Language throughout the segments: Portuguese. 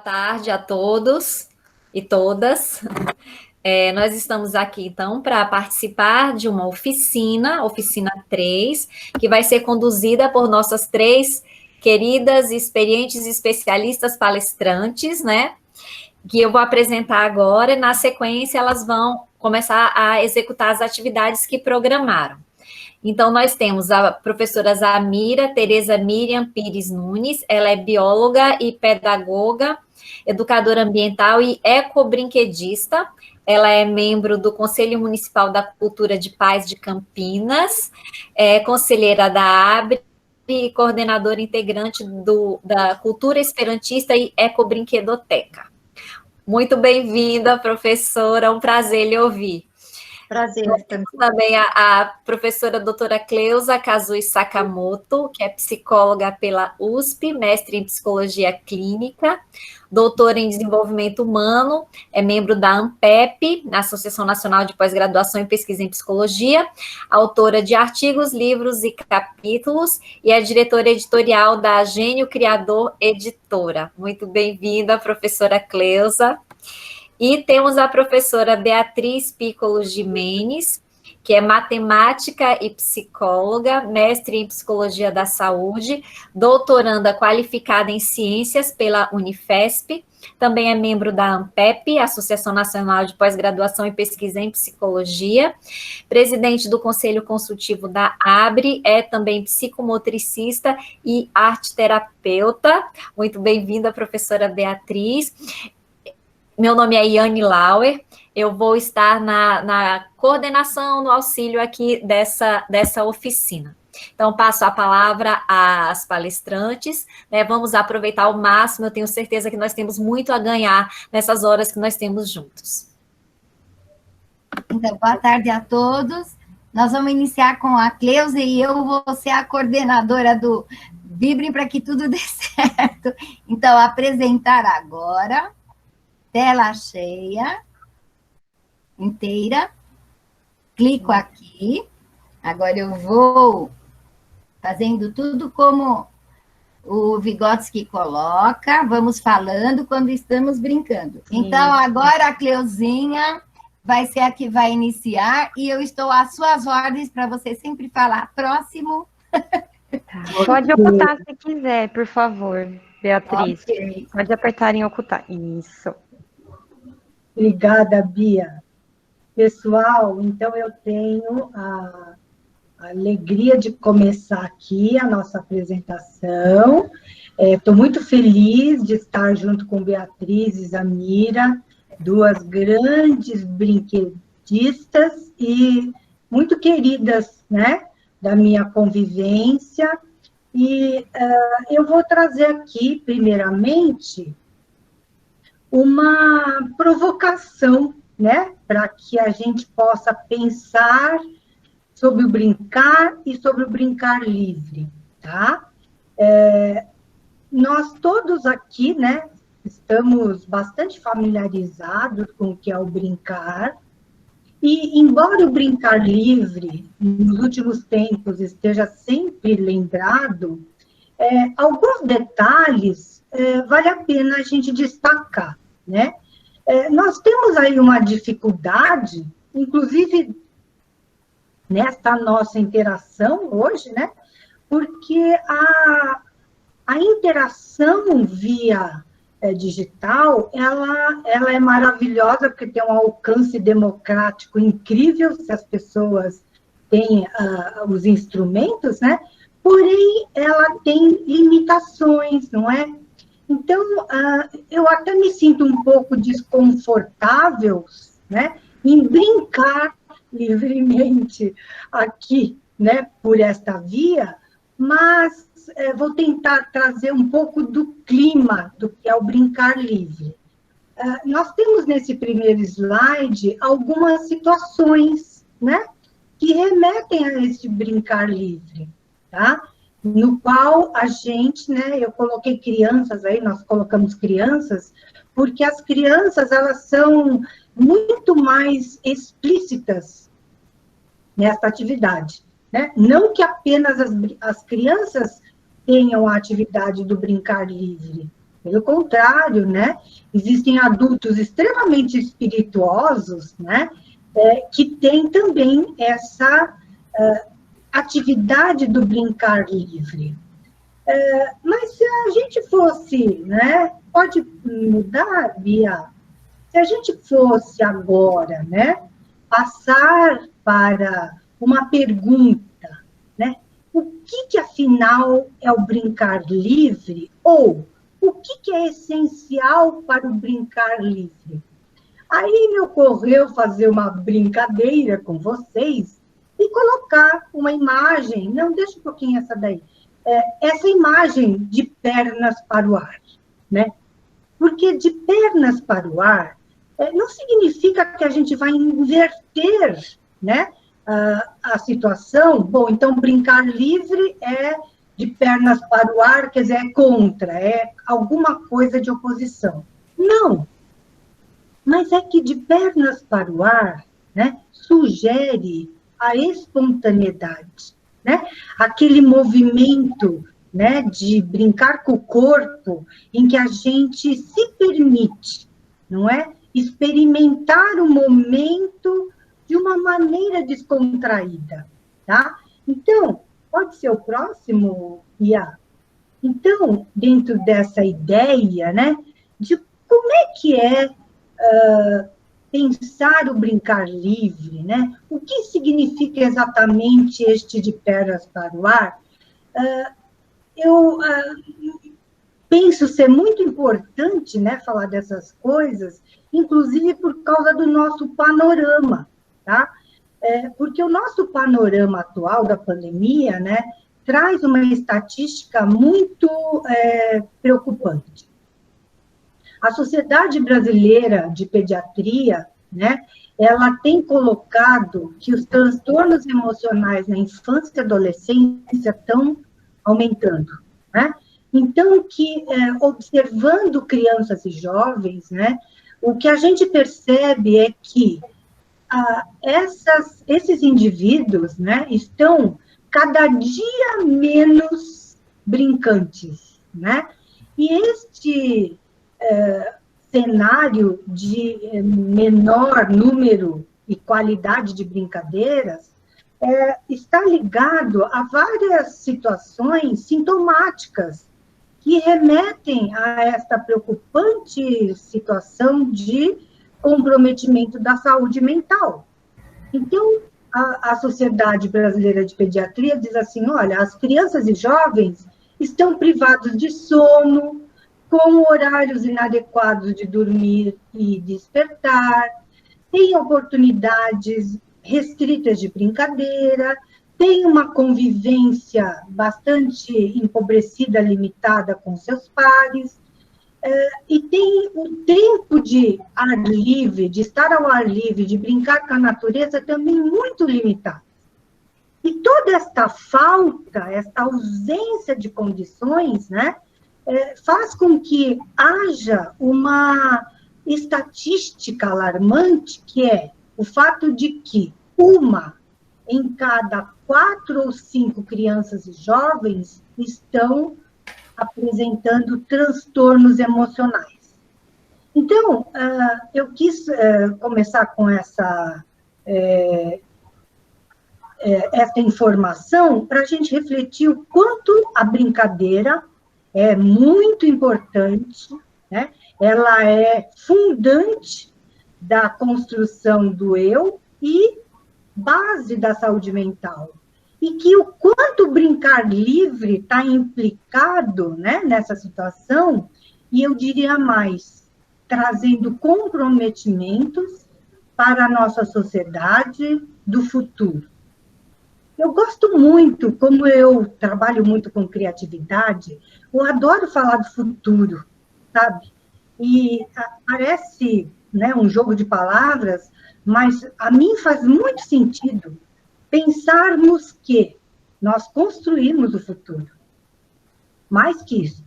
tarde a todos e todas. Nós estamos aqui, então, para participar de uma oficina 3, que vai ser conduzida por nossas 3 queridas, experientes especialistas palestrantes, né? Que eu vou apresentar agora, e na sequência elas vão começar a executar as atividades que programaram. Então, nós temos a professora Zamira Tereza Miriam Pires Nunes, ela é bióloga e pedagoga, educadora ambiental e ecobrinquedista. Ela é membro do Conselho Municipal da Cultura de Paz de Campinas, é conselheira da ABRE e coordenadora integrante da Cultura Esperantista e Ecobrinquedoteca. Muito bem-vinda, professora, é um prazer lhe ouvir. Prazer. Nós temos também a professora doutora Cleusa Kazui Sakamoto, que é psicóloga pela USP, mestre em psicologia clínica, doutora em desenvolvimento humano, é membro da ANPEP, Associação Nacional de Pós-Graduação e Pesquisa em Psicologia, autora de artigos, livros e capítulos, e é diretora editorial da Gênio Criador Editora. Muito bem-vinda, professora Cleusa. E temos a professora Beatriz Piccolo Gimenez, que é matemática e psicóloga, mestre em psicologia da saúde, doutoranda qualificada em ciências pela Unifesp, também é membro da ANPEP, Associação Nacional de Pós-Graduação e Pesquisa em Psicologia, presidente do Conselho Consultivo da ABRE, é também psicomotricista e arte-terapeuta. Muito bem-vinda, professora Beatriz. Meu nome é Yane Lauer, eu vou estar na coordenação, no auxílio aqui dessa oficina. Então, passo a palavra às palestrantes, né? Vamos aproveitar ao máximo, eu tenho certeza que nós temos muito a ganhar nessas horas que nós temos juntos. Então, boa tarde a todos. Nós vamos iniciar com a Cleusa e eu vou ser a coordenadora do Vibrem para que tudo dê certo. Então, apresentar agora... Tela cheia, inteira, clico aqui, agora eu vou fazendo tudo como o Vygotsky coloca, vamos falando quando estamos brincando. Então, agora a Cleuzinha vai ser a que vai iniciar, e eu estou às suas ordens para você sempre falar próximo. Pode ocultar se quiser, por favor, Beatriz. Okay. Pode apertar em ocultar. Isso. Obrigada, Bia. Pessoal, então eu tenho a alegria de começar aqui a nossa apresentação. Estou muito feliz de estar junto com Beatriz e Zamira, 2 grandes brinquedistas e muito queridas, né, da minha convivência. E eu vou trazer aqui, primeiramente, uma provocação, né, para que a gente possa pensar sobre o brincar e sobre o brincar livre, tá? Nós todos aqui, né, estamos bastante familiarizados com o que é o brincar, e embora o brincar livre, nos últimos tempos, esteja sempre lembrado, alguns detalhes vale a pena a gente destacar, né? Nós temos aí uma dificuldade, inclusive nesta nossa interação hoje, né? Porque a interação via digital, ela é maravilhosa, porque tem um alcance democrático incrível, se as pessoas têm os instrumentos, né? Porém, ela tem limitações, não é? Então, eu até me sinto um pouco desconfortável, né, em brincar livremente aqui, né, por esta via, mas vou tentar trazer um pouco do clima do que é o brincar livre. Nós temos nesse primeiro slide algumas situações, né, que remetem a esse brincar livre, tá? No qual a gente, né, eu coloquei crianças aí, nós colocamos crianças, porque as crianças, elas são muito mais explícitas nesta atividade, né? Não que apenas as crianças tenham a atividade do brincar livre, Pelo contrário, né? Existem adultos extremamente espirituosos, né? Que têm também essa atividade do brincar livre. Mas se a gente fosse, né? Pode mudar, Bia? Se a gente fosse agora, né? Passar para uma pergunta, né? O que afinal é o brincar livre? Ou o que é essencial para o brincar livre? Aí me ocorreu fazer uma brincadeira com vocês e colocar uma imagem, não, deixa um pouquinho essa daí, essa imagem de pernas para o ar, né? Porque de pernas para o ar não significa que a gente vai inverter, né, a situação. Bom, então brincar livre é de pernas para o ar, quer dizer, é contra, é alguma coisa de oposição. Não, mas é que de pernas para o ar, né, sugere a espontaneidade, né, aquele movimento, né, de brincar com o corpo, em que a gente se permite, não é? Experimentar o momento de uma maneira descontraída, tá? Então, pode ser o próximo, Ia? Então, dentro dessa ideia, né, de como é que é pensar o brincar livre, né? O que significa exatamente este de pernas para o ar? Eu penso ser muito importante, né, falar dessas coisas, inclusive por causa do nosso panorama, tá? Porque o nosso panorama atual da pandemia, né, traz uma estatística muito preocupante. A Sociedade Brasileira de Pediatria, né, ela tem colocado que os transtornos emocionais na infância e adolescência estão aumentando, né? Então, observando crianças e jovens, né, o que a gente percebe é que esses indivíduos, né, estão cada dia menos brincantes, né? E este cenário de menor número e qualidade de brincadeiras está ligado a várias situações sintomáticas que remetem a esta preocupante situação de comprometimento da saúde mental. Então, a Sociedade Brasileira de Pediatria diz assim, olha, as crianças e jovens estão privados de sono, com horários inadequados de dormir e despertar, têm oportunidades restritas de brincadeira, tem uma convivência bastante empobrecida, limitada com seus pares, e tem o tempo de ar livre, de estar ao ar livre, de brincar com a natureza também muito limitado. E toda esta falta, esta ausência de condições, né, faz com que haja uma estatística alarmante, que é o fato de que uma em cada 4 ou 5 crianças e jovens estão apresentando transtornos emocionais. Então, eu quis começar com essa informação para a gente refletir o quanto a brincadeira é muito importante, né? Ela é fundante da construção do eu e base da saúde mental. E que o quanto brincar livre está implicado, né, nessa situação, e eu diria mais, trazendo comprometimentos para a nossa sociedade do futuro. Eu gosto muito, como eu trabalho muito com criatividade, eu adoro falar do futuro, sabe? E parece, né, um jogo de palavras, mas a mim faz muito sentido pensarmos que nós construímos o futuro. Mais que isso,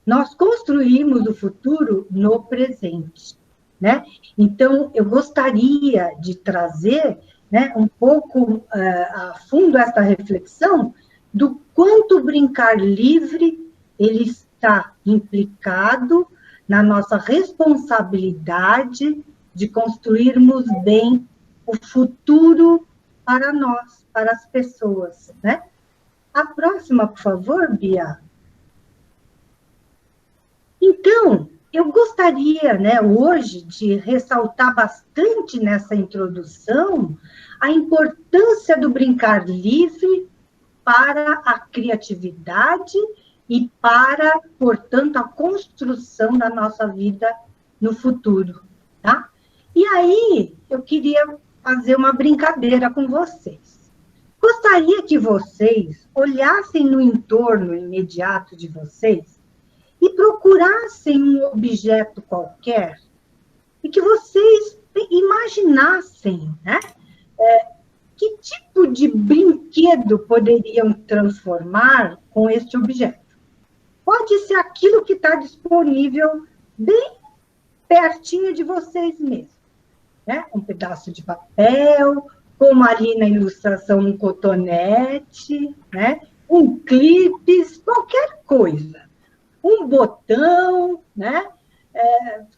nós construímos o futuro no presente, né? Então, eu gostaria de trazer, né, um pouco a fundo esta reflexão do quanto brincar livre ele está implicado na nossa responsabilidade de construirmos bem o futuro para nós, para as pessoas, né? A próxima, por favor, Bia. Então, eu gostaria, né, hoje, de ressaltar bastante nessa introdução a importância do brincar livre para a criatividade e para, portanto, a construção da nossa vida no futuro, tá? E aí, eu queria fazer uma brincadeira com vocês. Gostaria que vocês olhassem no entorno imediato de vocês e procurassem um objeto qualquer e que vocês imaginassem, né? Que tipo de brinquedo poderiam transformar com este objeto? Pode ser aquilo que está disponível bem pertinho de vocês mesmos, né? Um pedaço de papel, como ali na ilustração, um cotonete, né? Um clipe, qualquer coisa. Um botão, né?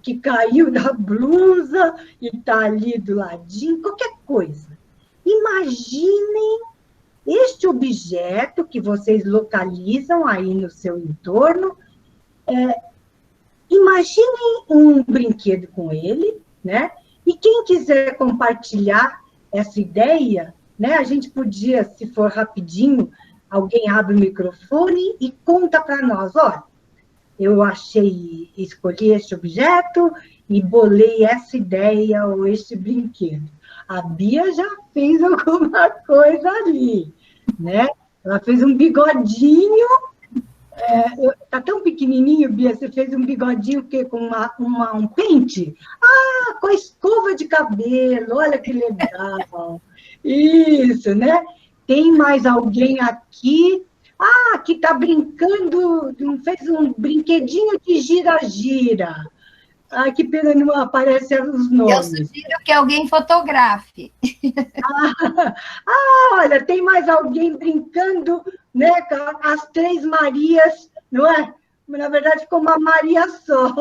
Que caiu da blusa e está ali do ladinho, qualquer coisa. Imaginem este objeto que vocês localizam aí no seu entorno. Imaginem um brinquedo com ele, né? E quem quiser compartilhar essa ideia, né? A gente podia, se for rapidinho, alguém abre o microfone e conta para nós, olha, eu escolhi este objeto e bolei essa ideia ou este brinquedo. A Bia já fez alguma coisa ali, né? Ela fez um bigodinho. Tá tão pequenininho, Bia, você fez um bigodinho com um pente? Ah, com a escova de cabelo, olha que legal. Isso, né? Tem mais alguém aqui? Ah, que está brincando, fez um brinquedinho de gira-gira. Ah, que pena, não aparecem os nomes. Eu sugiro que alguém fotografe. Olha, tem mais alguém brincando, né, com as Três Marias, não é? Na verdade, ficou uma Maria só.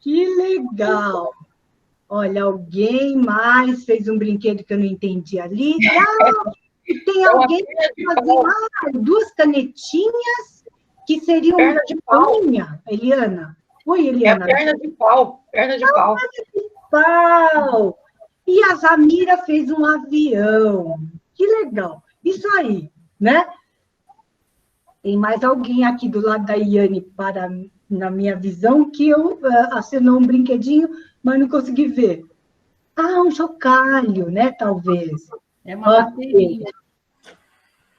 Que legal. Olha, alguém mais fez um brinquedo que eu não entendi ali. E tem alguém que fazia duas canetinhas que seriam de unha, Eliana. Oi, Eliana. Perna de pau. Perna de pau. Perna de pau. E a Zamira fez um avião. Que legal. Isso aí, né? Tem mais alguém aqui do lado da Iane, na minha visão, que eu acenou um brinquedinho, mas não consegui ver. Ah, um chocalho, né? Talvez. É uma bateria.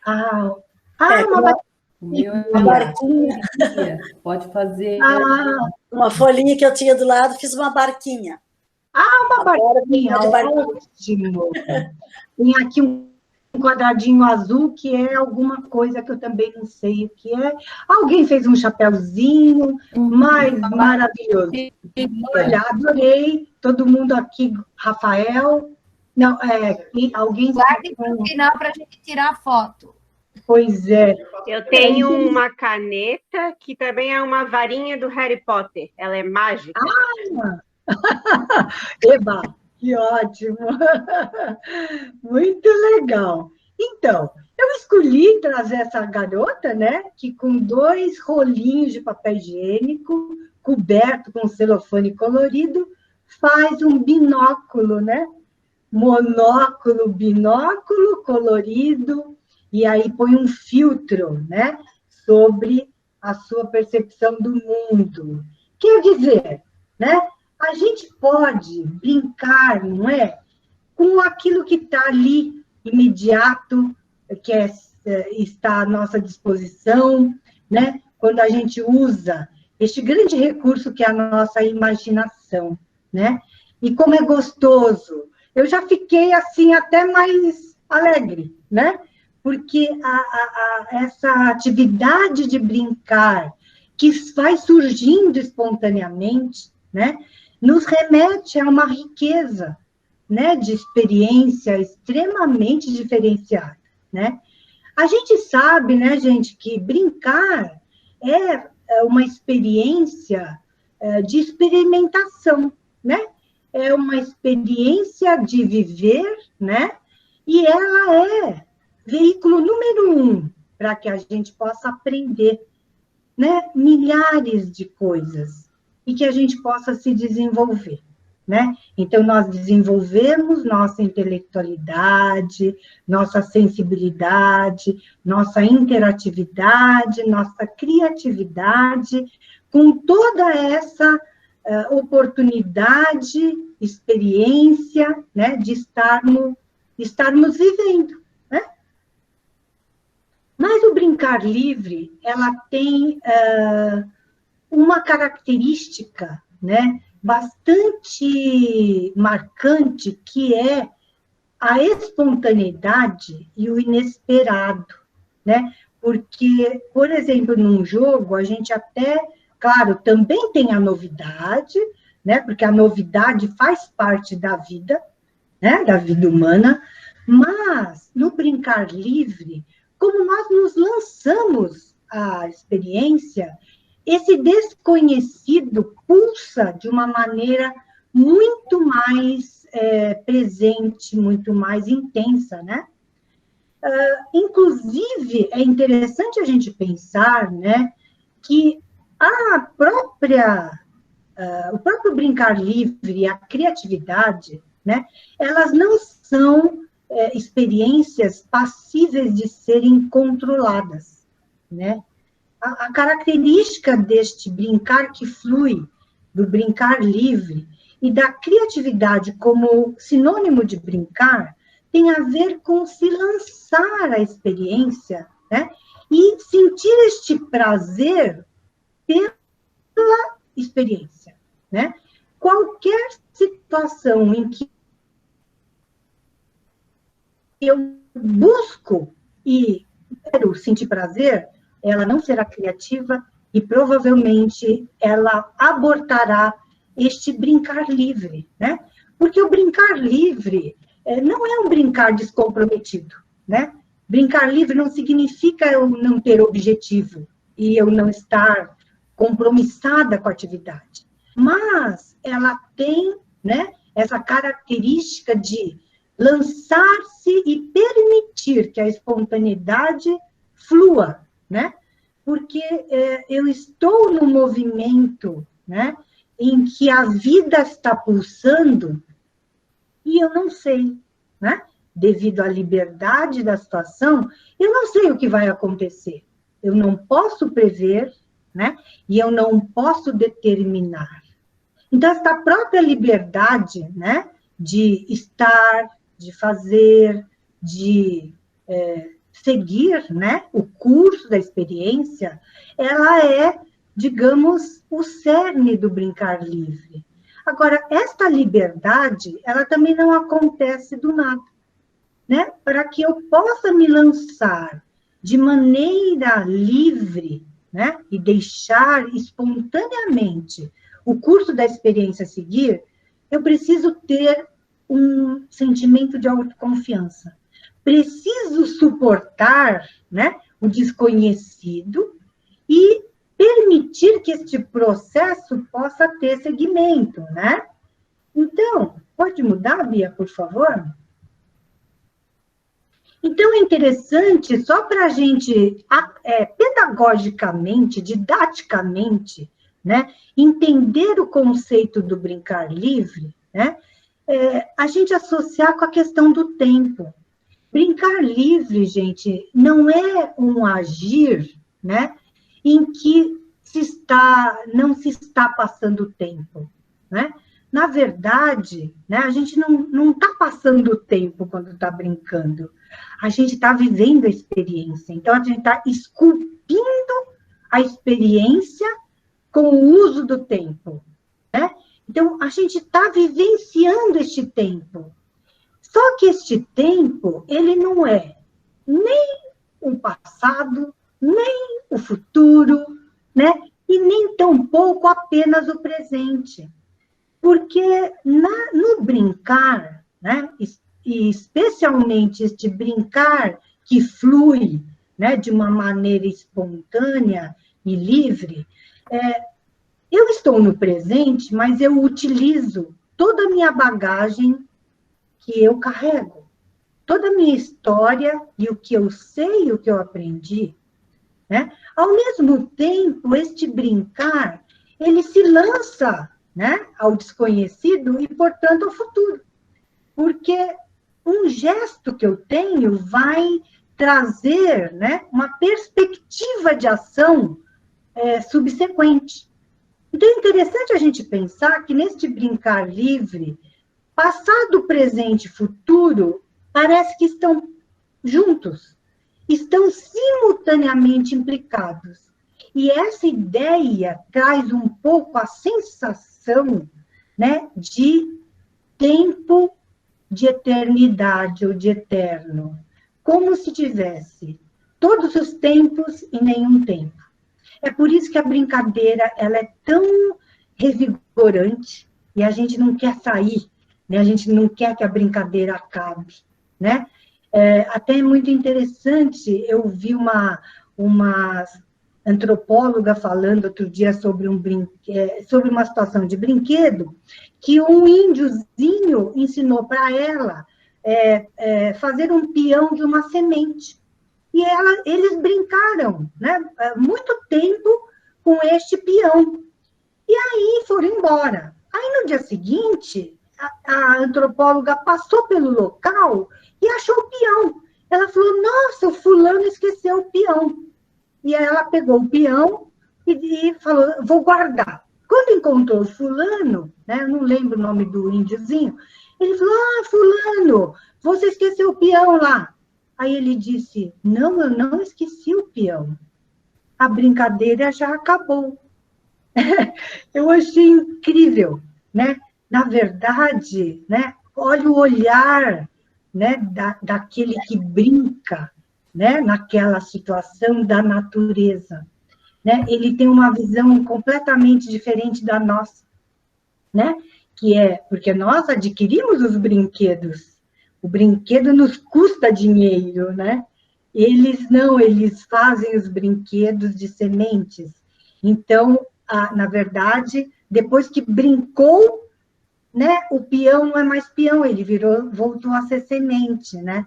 Uma bateria. O meu é uma barquinha. Pode fazer. Uma folhinha que eu tinha do lado, fiz uma barquinha. Uma barquinha. Ótimo. Tem aqui um quadradinho azul, que é alguma coisa que eu também não sei o que é. Alguém fez um chapéuzinho, mas maravilhoso. Olha, adorei. Todo mundo aqui, Rafael. Não, alguém... Guarde para o final para a gente tirar a foto. Pois é. Eu tenho uma caneta que também é uma varinha do Harry Potter. Ela é mágica. Eba, que ótimo. Muito legal. Então, eu escolhi trazer essa garota, né, que com 2 rolinhos de papel higiênico, coberto com celofane colorido, faz um binóculo, né? Monóculo, binóculo colorido, e aí põe um filtro, né, sobre a sua percepção do mundo. Quer dizer, né, a gente pode brincar, não é, com aquilo que está ali, imediato, que está à nossa disposição, né, quando a gente usa este grande recurso que é a nossa imaginação, né, e como é gostoso. Eu já fiquei, assim, até mais alegre, né? Porque essa atividade de brincar, que vai surgindo espontaneamente, né? Nos remete a uma riqueza, né? De experiência extremamente diferenciada, né? A gente sabe, né, gente, que brincar uma experiência de experimentação, né? É uma experiência de viver, né? E ela é veículo número 1 para que a gente possa aprender, né? Milhares de coisas e que a gente possa se desenvolver, né? Então, nós desenvolvemos nossa intelectualidade, nossa sensibilidade, nossa interatividade, nossa criatividade, com toda essa oportunidade, experiência, né, de estarmos vivendo, né? Mas o brincar livre, ela tem uma característica, né, bastante marcante, que é a espontaneidade e o inesperado, né? Porque, por exemplo, num jogo, a gente até, claro, também tem a novidade, né? Porque a novidade faz parte da vida, né? Da vida humana, mas no brincar livre, como nós nos lançamos à experiência, esse desconhecido pulsa de uma maneira muito mais presente, muito mais intensa, né? Inclusive, é interessante a gente pensar, né, que o próprio brincar livre e a criatividade, né, elas não são experiências passíveis de serem controladas, né? A característica deste brincar que flui, do brincar livre, e da criatividade como sinônimo de brincar, tem a ver com se lançar à experiência, né? E sentir este prazer pela experiência, né? Qualquer situação em que eu busco e quero sentir prazer, ela não será criativa e provavelmente ela abortará este brincar livre, né? Porque o brincar livre não é um brincar descomprometido, né? Brincar livre não significa eu não ter objetivo e eu não estar compromissada com a atividade, mas ela tem, né, essa característica de lançar-se e permitir que a espontaneidade flua, né? Porque eu estou no movimento, né, em que a vida está pulsando e eu não sei, né? Devido à liberdade da situação, eu não sei o que vai acontecer. Eu não posso prever, né? E eu não posso determinar. Então, essa própria liberdade, né, de estar, de fazer, de seguir, né, o curso da experiência, ela é, digamos, o cerne do brincar livre. Agora, esta liberdade, ela também não acontece do nada, né? Para que eu possa me lançar de maneira livre, né, e deixar espontaneamente o curso da experiência seguir, eu preciso ter um sentimento de autoconfiança. Preciso suportar, né, o desconhecido e permitir que este processo possa ter seguimento, né? Então, pode mudar, Bia, por favor? Então, é interessante, só para a gente, pedagogicamente, didaticamente, né, entender o conceito do brincar livre, né, a gente associar com a questão do tempo. Brincar livre, gente, não é um agir, né, em que não se está passando o tempo, né? Na verdade, né, a gente não está passando o tempo quando está brincando. A gente está vivendo a experiência. Então, a gente está esculpindo a experiência com o uso do tempo, né? Então, a gente está vivenciando este tempo. Só que este tempo, ele não é nem o passado, nem o futuro, né? E nem tampouco apenas o presente. Porque no brincar, né? E especialmente este brincar que flui, né, de uma maneira espontânea, e livre, eu estou no presente, mas eu utilizo toda a minha bagagem que eu carrego, toda a minha história e o que eu sei e o que eu aprendi, né? Ao mesmo tempo, este brincar, ele se lança, né, ao desconhecido e, portanto, ao futuro. Porque um gesto que eu tenho vai trazer, né, uma perspectiva de ação subsequente. Então, é interessante a gente pensar que neste brincar livre, passado, presente e futuro parece que estão juntos, estão simultaneamente implicados. E essa ideia traz um pouco a sensação, né, de tempo, de eternidade ou de eterno, como se tivesse todos os tempos e nenhum tempo. É por isso que a brincadeira ela é tão revigorante e a gente não quer sair, né? A gente não quer que a brincadeira acabe, né? Até é muito interessante, eu vi uma antropóloga falando outro dia sobre uma situação de brinquedo, que um índiozinho ensinou para ela fazer um peão de uma semente. E eles brincaram, né, muito tempo com este peão. E aí foram embora. Aí, no dia seguinte, a antropóloga passou pelo local e achou o peão. Ela falou, nossa, o fulano esqueceu o peão. E aí ela pegou o peão e falou, vou guardar. Quando encontrou o fulano, né, eu não lembro o nome do índiozinho, ele falou, fulano, você esqueceu o peão lá. Aí ele disse, não, eu não esqueci o peão. A brincadeira já acabou. Eu achei incrível, né? Na verdade, né, olha o olhar, né, daquele que brinca, né, naquela situação da natureza, né? Ele tem uma visão completamente diferente da nossa, né? Que é porque nós adquirimos os brinquedos. O brinquedo nos custa dinheiro, né? Eles não, eles fazem os brinquedos de sementes. Então, na verdade, depois que brincou, né, o peão não é mais peão, ele voltou a ser semente, né?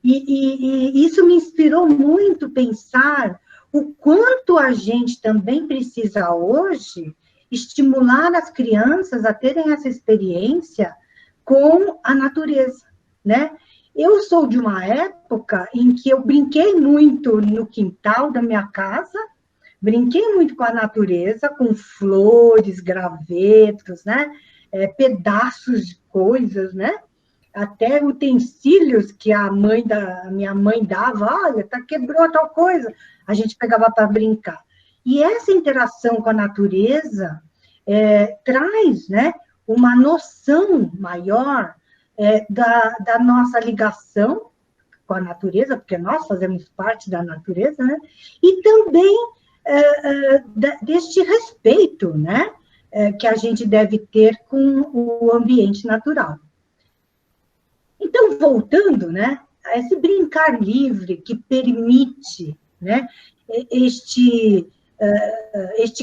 E isso me inspirou muito pensar o quanto a gente também precisa hoje estimular as crianças a terem essa experiência com a natureza, né? Eu sou de uma época em que eu brinquei muito no quintal da minha casa, brinquei muito com a natureza, com flores, gravetos, né? Pedaços de coisas, né? Até utensílios que a minha mãe dava, olha, quebrou tal coisa, a gente pegava para brincar. E essa interação com a natureza traz, né, uma noção maior da nossa ligação com a natureza, porque nós fazemos parte da natureza, né? E também deste respeito, né, que a gente deve ter com o ambiente natural. Então, voltando, né, a esse brincar livre que permite, né, este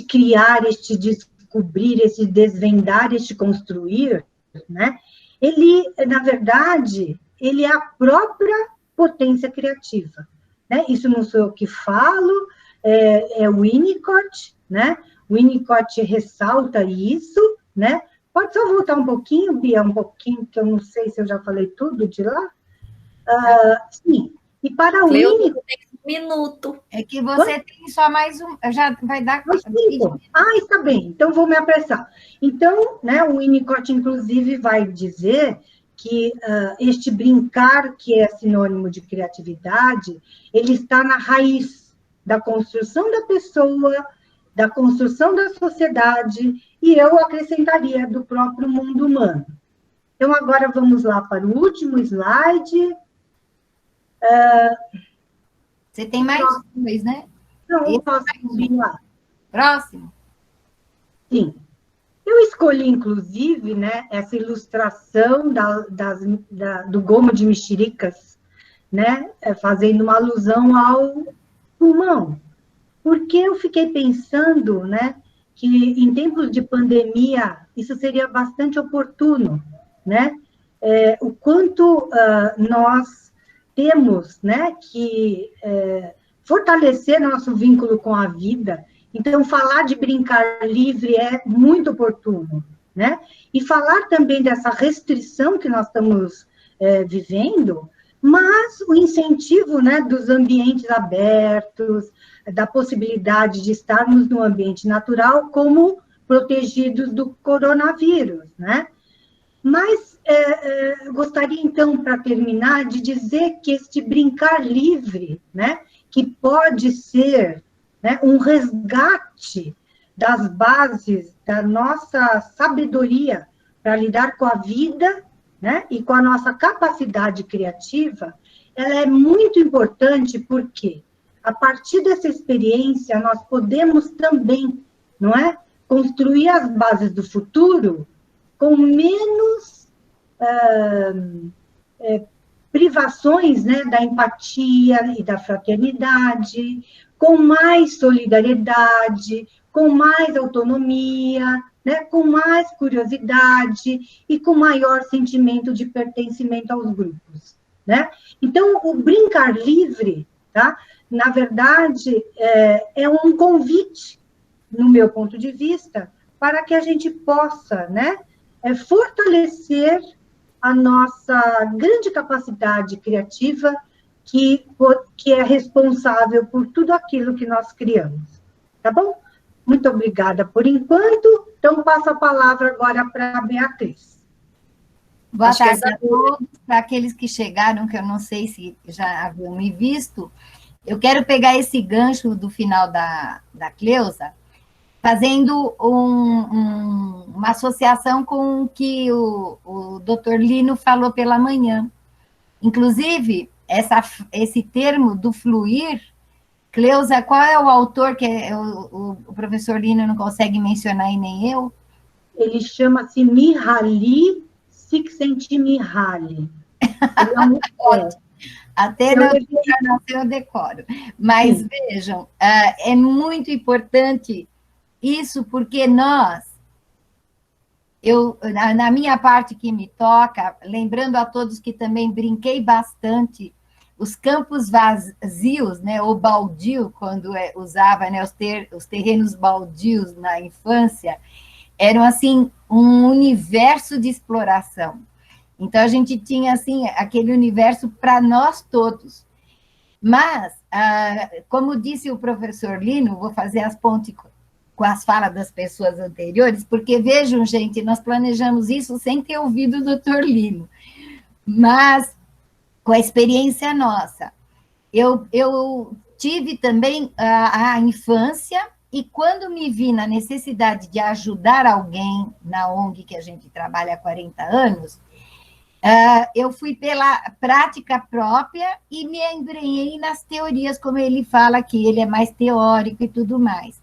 criar, este descobrir, este desvendar, este construir, né, ele, na verdade, ele é a própria potência criativa, né? Isso não sou eu que falo, é o Winnicott, né? O Winnicott ressalta isso, né? Pode só voltar um pouquinho, Bia, um pouquinho, que eu não sei se eu já falei tudo de lá. Sim, e para o Winnicott... Um minuto. É que você tem só mais um... Já vai dar... Está bem, então vou me apressar. Então, né, o Winnicott, inclusive, vai dizer que este brincar, que é sinônimo de criatividade, ele está na raiz da construção da pessoa, da construção da sociedade, e eu acrescentaria do próprio mundo humano. Então, agora vamos lá para o último slide. Você tem mais dois, né? Não, eu posso continuar. Próximo. Sim. Eu escolhi, inclusive, né, essa ilustração do gomo de mexericas, né, fazendo uma alusão ao pulmão. porque eu fiquei pensando, né, que em tempos de pandemia isso seria bastante oportuno, né? O quanto nós temos, né, que fortalecer nosso vínculo com a vida. Então, falar de brincar livre é muito oportuno, né? E falar também dessa restrição que nós estamos vivendo, mas o incentivo, né, dos ambientes abertos, da possibilidade de estarmos no ambiente natural como protegidos do coronavírus, né? Mas gostaria, então, para terminar, de dizer que este brincar livre, né, que pode ser, né, um resgate das bases da nossa sabedoria para lidar com a vida, né, e com a nossa capacidade criativa, ela é muito importante porque, a partir dessa experiência, nós podemos também, não é, construir as bases do futuro com menos privações, né, da empatia e da fraternidade, com mais solidariedade, com mais autonomia, né, com mais curiosidade e com maior sentimento de pertencimento aos grupos, né? Então, o brincar livre, tá, na verdade, é um convite, no meu ponto de vista, para que a gente possa, né, fortalecer a nossa grande capacidade criativa, que é responsável por tudo aquilo que nós criamos. Tá bom? Muito obrigada por enquanto. Então, passo a palavra agora para a Beatriz. Boa tarde a todos. Para aqueles que chegaram, que eu não sei se já haviam me visto, eu quero pegar esse gancho do final da Cleusa, fazendo uma associação com o que o doutor Lino falou pela manhã. Inclusive, esse termo do fluir, Cleusa, qual é o autor que o professor Lino não consegue mencionar e nem eu? Ele chama-se Mihaly Csikszentmihalyi. Até não eu decoro. Mas, sim, vejam, é muito importante isso, porque na minha parte que me toca, lembrando a todos que também brinquei bastante, os campos vazios, né, ou baldio, quando usava, né, os terrenos baldios na infância, eram, assim, um universo de exploração. Então, a gente tinha, assim, aquele universo para nós todos. Mas, como disse o professor Lino, vou fazer as pontes com as falas das pessoas anteriores, porque, vejam, gente, nós planejamos isso sem ter ouvido o doutor Lino, mas com a experiência nossa. Eu tive também a infância, e quando me vi na necessidade de ajudar alguém na ONG que a gente trabalha há 40 anos, eu fui pela prática própria e me embrenhei nas teorias, como ele fala aqui, ele é mais teórico e tudo mais.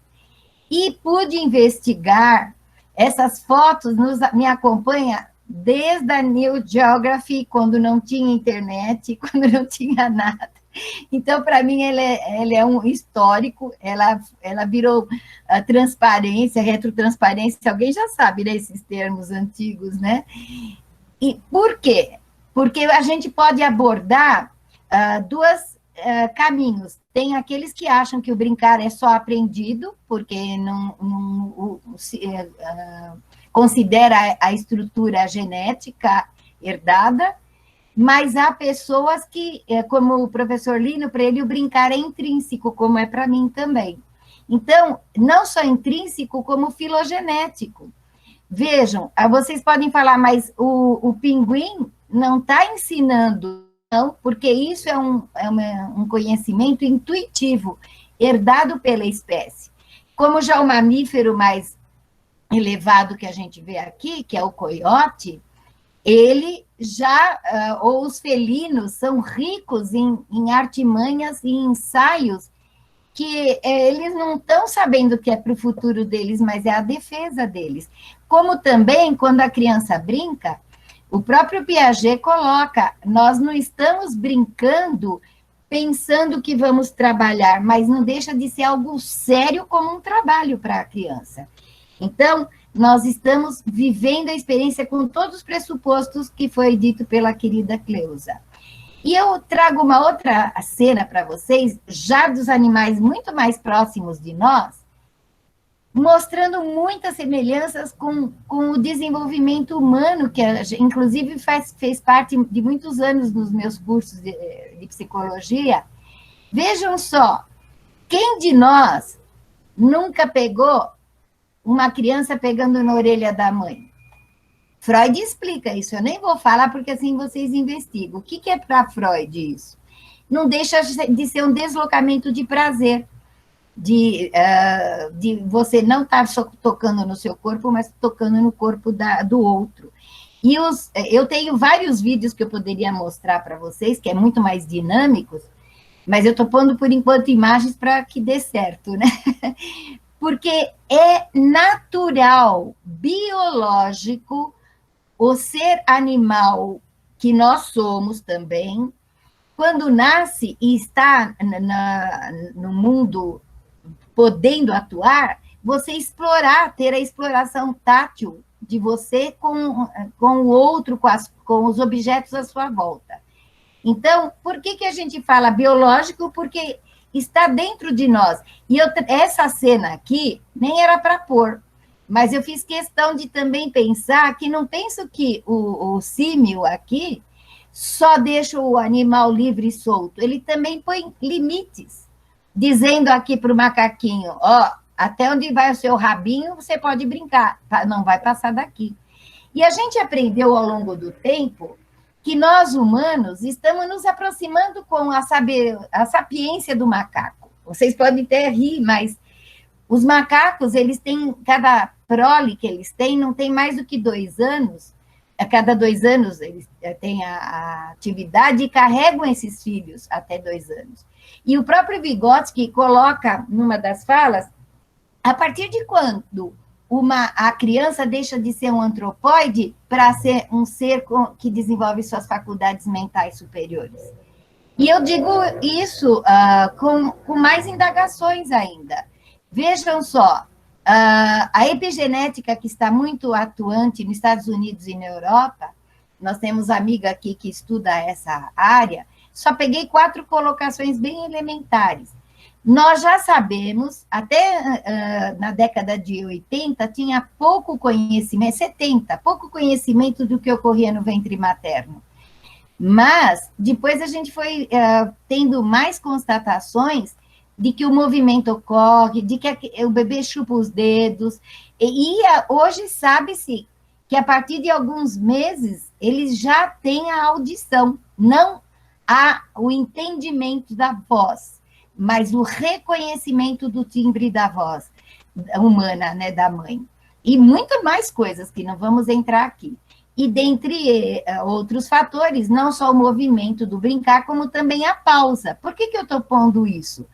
E pude investigar, essas fotos me acompanham desde a New Geography, quando não tinha internet, quando não tinha nada. Então, para mim, ele é um histórico, ela virou transparência, retrotransparência, alguém já sabe, né, esses termos antigos, né? E por quê? Porque a gente pode abordar dois caminhos. Tem aqueles que acham que o brincar é só aprendido, porque não considera a estrutura genética herdada, mas há pessoas que, como o professor Lino, para ele o brincar é intrínseco, como é para mim também. Então, não só intrínseco, como filogenético. Vejam, vocês podem falar, mas o pinguim não está ensinando, não, porque isso é um conhecimento intuitivo, herdado pela espécie. Como já o mamífero mais elevado que a gente vê aqui, que é o coiote, ele já, ou os felinos, são ricos em artimanhas e ensaios que eles não estão sabendo que é para o futuro deles, mas é a defesa deles. Como também, quando a criança brinca, o próprio Piaget coloca, nós não estamos brincando pensando que vamos trabalhar, mas não deixa de ser algo sério como um trabalho para a criança. Então, nós estamos vivendo a experiência com todos os pressupostos que foi dito pela querida Cleusa. E eu trago uma outra cena para vocês, já dos animais muito mais próximos de nós, mostrando muitas semelhanças com o desenvolvimento humano, que inclusive fez parte de muitos anos nos meus cursos de psicologia. Vejam só, quem de nós nunca pegou uma criança pegando na orelha da mãe? Freud explica isso, eu nem vou falar porque assim vocês investigam. O que é para Freud isso? Não deixa de ser um deslocamento de prazer, de você não estar só tocando no seu corpo, mas tocando no corpo do outro. E eu tenho vários vídeos que eu poderia mostrar para vocês, que é muito mais dinâmicos, mas eu estou pondo, por enquanto, imagens para que dê certo, né? Porque é natural, biológico, o ser animal que nós somos também, quando nasce e está no mundo podendo atuar, você explorar, ter a exploração tátil de você com o outro, com os objetos à sua volta. Então, por que a gente fala biológico? Porque está dentro de nós. E essa cena aqui nem era para pôr, mas eu fiz questão de também pensar que não penso que o símil aqui só deixa o animal livre e solto, ele também põe limites, dizendo aqui para o macaquinho, ó, até onde vai o seu rabinho, você pode brincar, não vai passar daqui. E a gente aprendeu ao longo do tempo que nós, humanos, estamos nos aproximando com a sapiência do macaco. Vocês podem até rir, mas os macacos, eles têm, cada prole que eles têm, não tem mais do que 2 anos, a cada 2 anos eles têm a atividade e carregam esses filhos até 2 anos. E o próprio Vygotsky coloca, numa das falas, a partir de quando a criança deixa de ser um antropóide para ser um ser que desenvolve suas faculdades mentais superiores. E eu digo isso com mais indagações ainda. Vejam só, a epigenética que está muito atuante nos Estados Unidos e na Europa, nós temos amiga aqui que estuda essa área, só peguei 4 colocações bem elementares. Nós já sabemos, até na década de 80, tinha pouco conhecimento, 70, pouco conhecimento do que ocorria no ventre materno. Mas, depois a gente foi tendo mais constatações de que o movimento ocorre, de que o bebê chupa os dedos, e hoje sabe-se que a partir de alguns meses, eles já têm a audição, não há o entendimento da voz, mas o reconhecimento do timbre da voz humana, né, da mãe. E muito mais coisas que não vamos entrar aqui. E dentre outros fatores, não só o movimento do brincar, como também a pausa. Por que eu estou pondo isso?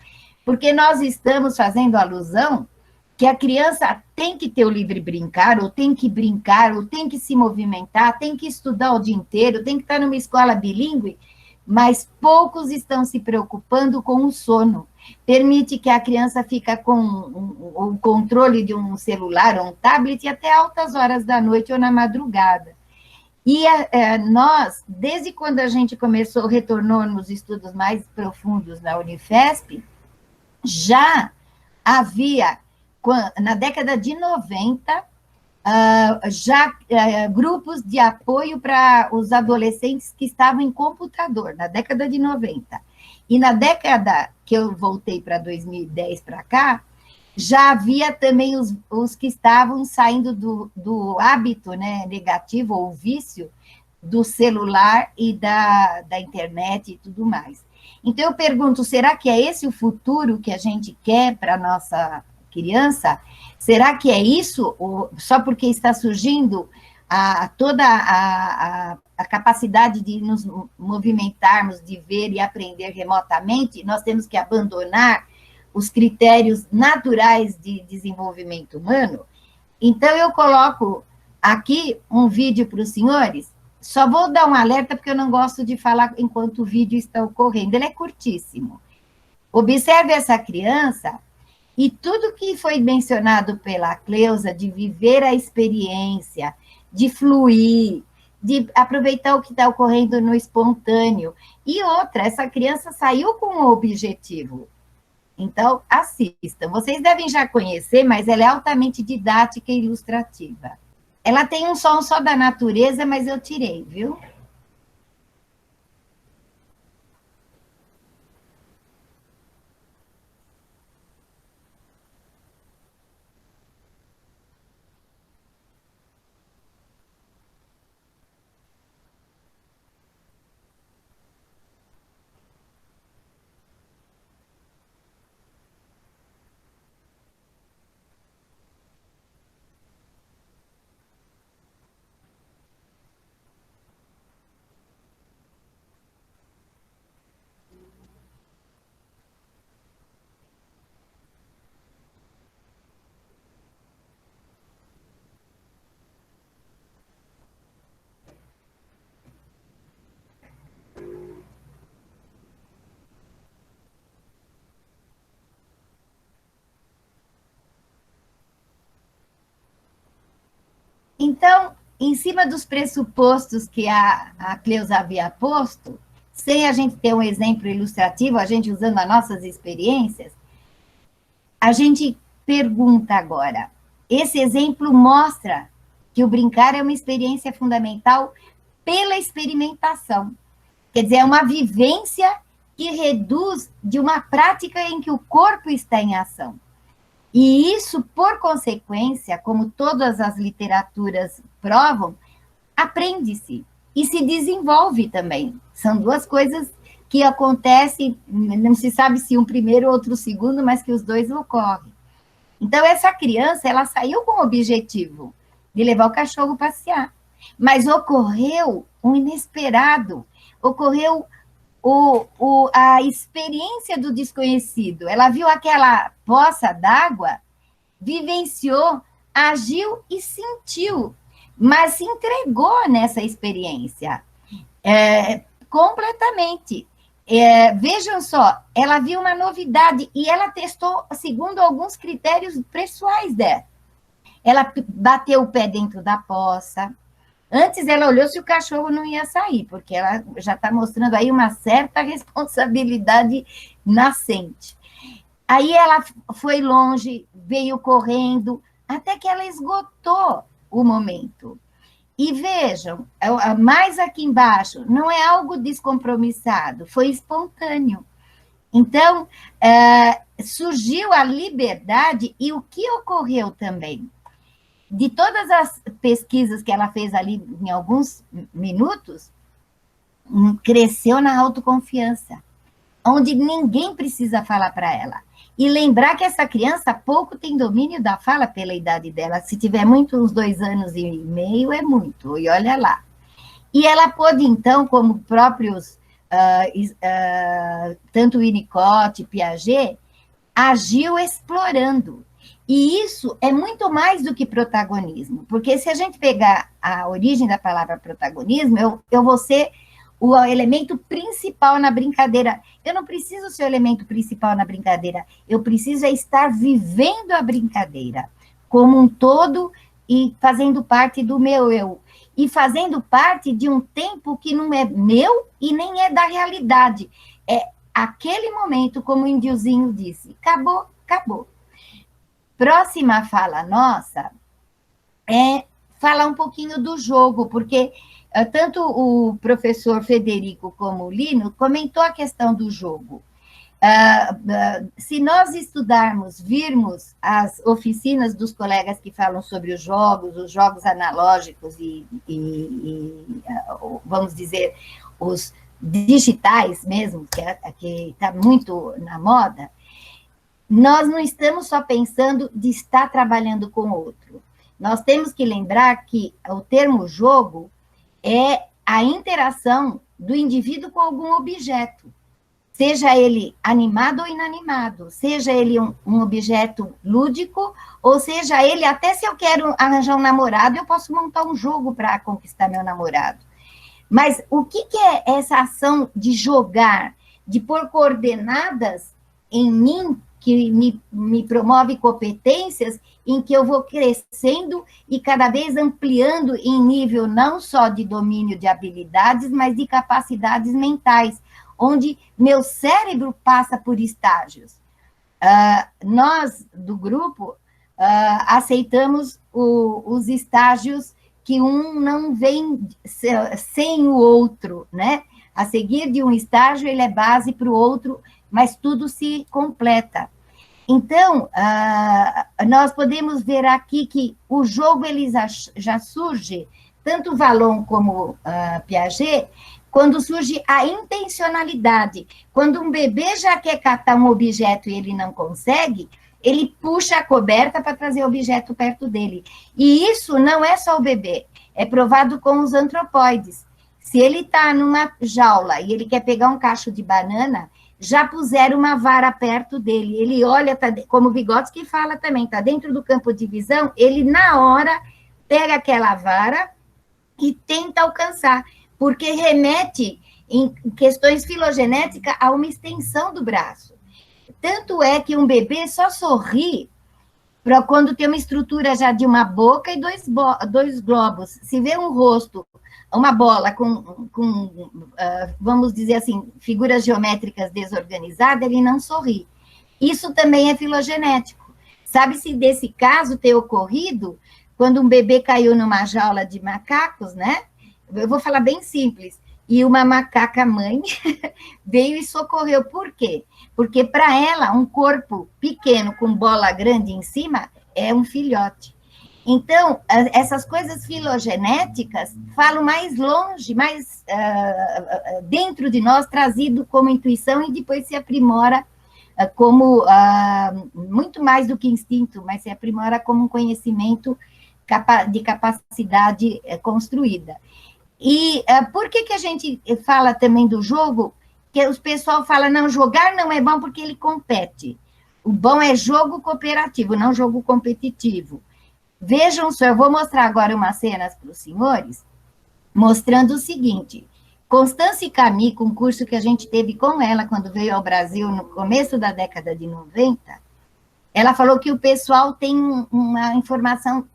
Porque nós estamos fazendo alusão que a criança tem que ter o livre brincar, ou tem que se movimentar, tem que estudar o dia inteiro, tem que estar numa escola bilíngue, mas poucos estão se preocupando com o sono. Permite que a criança fique com o controle de um celular ou um tablet até altas horas da noite ou na madrugada. E nós, desde quando a gente retornou nos estudos mais profundos na Unifesp, já havia, na década de 90, grupos de apoio para os adolescentes que estavam em computador, na década de 90. E na década que eu voltei para 2010 para cá, já havia também os que estavam saindo do hábito, né, negativo ou vício do celular e da internet e tudo mais. Então, eu pergunto, será que é esse o futuro que a gente quer para a nossa criança? Será que é isso, só porque está surgindo toda a capacidade de nos movimentarmos, de ver e aprender remotamente, nós temos que abandonar os critérios naturais de desenvolvimento humano? Então, eu coloco aqui um vídeo para os senhores, Só vou dar um alerta, porque eu não gosto de falar enquanto o vídeo está ocorrendo. Ele é curtíssimo. Observe essa criança e tudo que foi mencionado pela Cleusa, de viver a experiência, de fluir, de aproveitar o que está ocorrendo no espontâneo. E outra, essa criança saiu com um objetivo. Então, assistam. Vocês devem já conhecer, mas ela é altamente didática e ilustrativa. Ela tem um som só da natureza, mas eu tirei, viu? Então, em cima dos pressupostos que a Cleusa havia posto, sem a gente ter um exemplo ilustrativo, a gente usando as nossas experiências, a gente pergunta agora, esse exemplo mostra que o brincar é uma experiência fundamental pela experimentação. Quer dizer, é uma vivência que reduz de uma prática em que o corpo está em ação. E isso, por consequência, como todas as literaturas provam, aprende-se e se desenvolve também. São duas coisas que acontecem, não se sabe se um primeiro ou outro segundo, mas que os dois ocorrem. Então, essa criança, ela saiu com o objetivo de levar o cachorro passear, mas ocorreu um inesperado, ocorreu a experiência do desconhecido. Ela viu aquela poça d'água, vivenciou, agiu e sentiu, mas se entregou nessa experiência completamente. Vejam só, ela viu uma novidade e ela testou segundo alguns critérios pessoais dela. Ela bateu o pé dentro da poça. Antes ela olhou se o cachorro não ia sair, porque ela já está mostrando aí uma certa responsabilidade nascente. Aí ela foi longe, veio correndo, até que ela esgotou o momento. E vejam, mais aqui embaixo, não é algo descompromissado, foi espontâneo. Então, surgiu a liberdade e o que ocorreu também? De todas as pesquisas que ela fez ali em alguns minutos, cresceu na autoconfiança, onde ninguém precisa falar para ela. E lembrar que essa criança pouco tem domínio da fala pela idade dela. Se tiver muito, uns 2 anos e meio, é muito, e olha lá. E ela pôde, então, como próprios, tanto Winnicott, Piaget, agiu explorando. E isso é muito mais do que protagonismo, porque se a gente pegar a origem da palavra protagonismo, eu vou ser o elemento principal na brincadeira. Eu não preciso ser o elemento principal na brincadeira, eu preciso estar vivendo a brincadeira como um todo e fazendo parte do meu eu. E fazendo parte de um tempo que não é meu e nem é da realidade. É aquele momento, como o Indiozinho disse, acabou, acabou. Próxima fala nossa é falar um pouquinho do jogo, porque tanto o professor Federico como o Lino comentou a questão do jogo. Se nós estudarmos, virmos as oficinas dos colegas que falam sobre os jogos analógicos e vamos dizer, os digitais mesmo, que está muito na moda, nós não estamos só pensando de estar trabalhando com outro. Nós temos que lembrar que o termo jogo é a interação do indivíduo com algum objeto, seja ele animado ou inanimado, seja ele um objeto lúdico, ou seja ele, até se eu quero arranjar um namorado, eu posso montar um jogo para conquistar meu namorado. Mas o que é essa ação de jogar, de pôr coordenadas em mim, que me promove competências, em que eu vou crescendo e cada vez ampliando em nível não só de domínio de habilidades, mas de capacidades mentais, onde meu cérebro passa por estágios. Nós, do grupo, aceitamos os estágios que um não vem sem o outro, né? A seguir de um estágio, ele é base para o outro, mas tudo se completa. Então, nós podemos ver aqui que o jogo ele já surge, tanto Vallon como Piaget, quando surge a intencionalidade. Quando um bebê já quer catar um objeto e ele não consegue, ele puxa a coberta para trazer o objeto perto dele. E isso não é só o bebê, é provado com os antropóides. Se ele está numa jaula e ele quer pegar um cacho de banana, já puseram uma vara perto dele. Ele olha, como o Vygotsky fala também, está dentro do campo de visão, ele na hora pega aquela vara e tenta alcançar, porque remete, em questões filogenéticas, a uma extensão do braço. Tanto é que um bebê só sorri para quando tem uma estrutura já de uma boca e dois globos. Se vê um rosto, uma bola com vamos dizer assim, figuras geométricas desorganizadas, ele não sorri. Isso também é filogenético. Sabe-se desse caso ter ocorrido quando um bebê caiu numa jaula de macacos, né? Eu vou falar bem simples. E uma macaca mãe veio e socorreu. Por quê? Porque para ela, um corpo pequeno com bola grande em cima é um filhote. Então, essas coisas filogenéticas falam mais longe, mais dentro de nós, trazido como intuição e depois se aprimora como, muito mais do que instinto, mas se aprimora como um conhecimento de capacidade construída. E por que a gente fala também do jogo? Que o pessoal fala, não, jogar não é bom porque ele compete. O bom é jogo cooperativo, não jogo competitivo. Vejam só, eu vou mostrar agora umas cenas para os senhores, mostrando o seguinte, Constance Camille, com um curso que a gente teve com ela quando veio ao Brasil no começo da década de 90, ela falou que o pessoal tem uma informação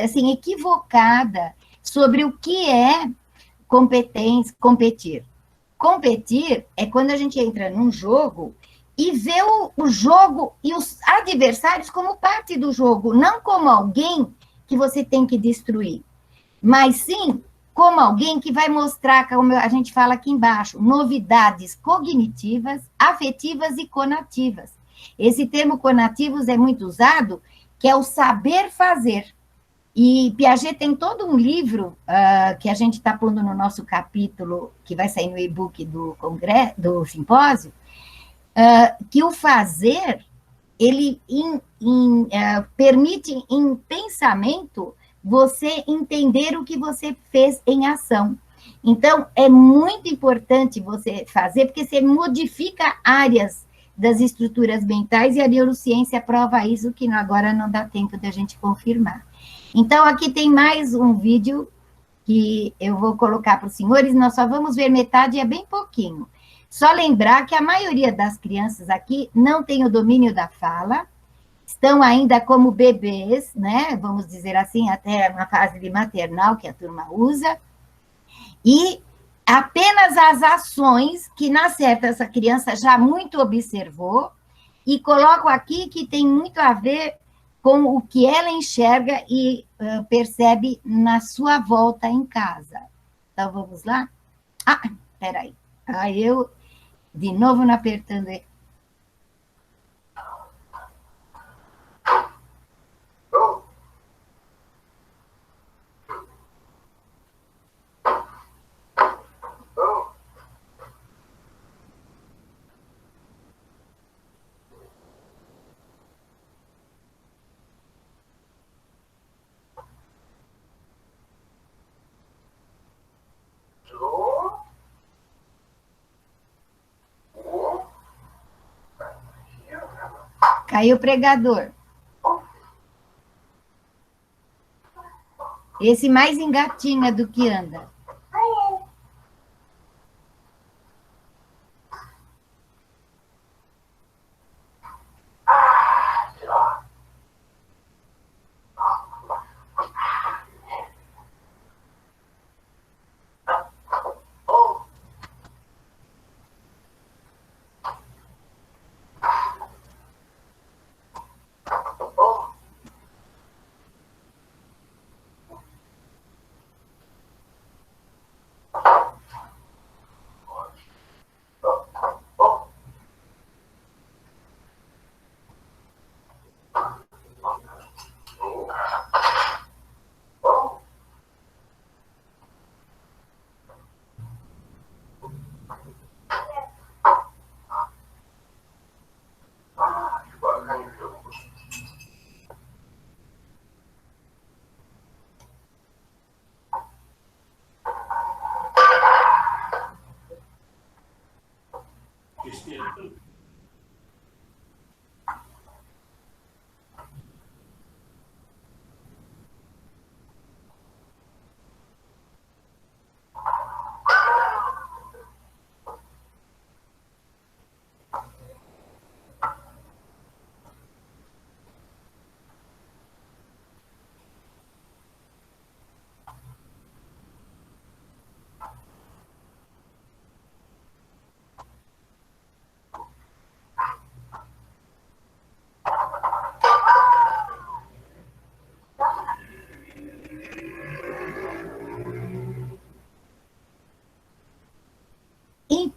assim, equivocada sobre o que é competir. Competir é quando a gente entra num jogo e vê o jogo e os adversários como parte do jogo, não como alguém que você tem que destruir, mas sim como alguém que vai mostrar, como a gente fala aqui embaixo, novidades cognitivas, afetivas e conativas. Esse termo conativos é muito usado, que é o saber fazer. E Piaget tem todo um livro que a gente está pondo no nosso capítulo, que vai sair no e-book do simpósio, que o fazer, ele permite em pensamento você entender o que você fez em ação. Então, é muito importante você fazer, porque você modifica áreas das estruturas mentais, e a neurociência prova isso, que agora não dá tempo de a gente confirmar. Então, aqui tem mais um vídeo que eu vou colocar para os senhores, nós só vamos ver metade, é bem pouquinho. Só lembrar que a maioria das crianças aqui não tem o domínio da fala, estão ainda como bebês, né? Vamos dizer assim, até uma fase de maternal que a turma usa, e apenas as ações que, na certa, essa criança já muito observou, e coloco aqui que tem muito a ver com o que ela enxerga e percebe na sua volta em casa. Então, vamos lá? Peraí. Aí eu, de novo, não apertando. Caiu o pregador. Esse mais engatinha do que anda.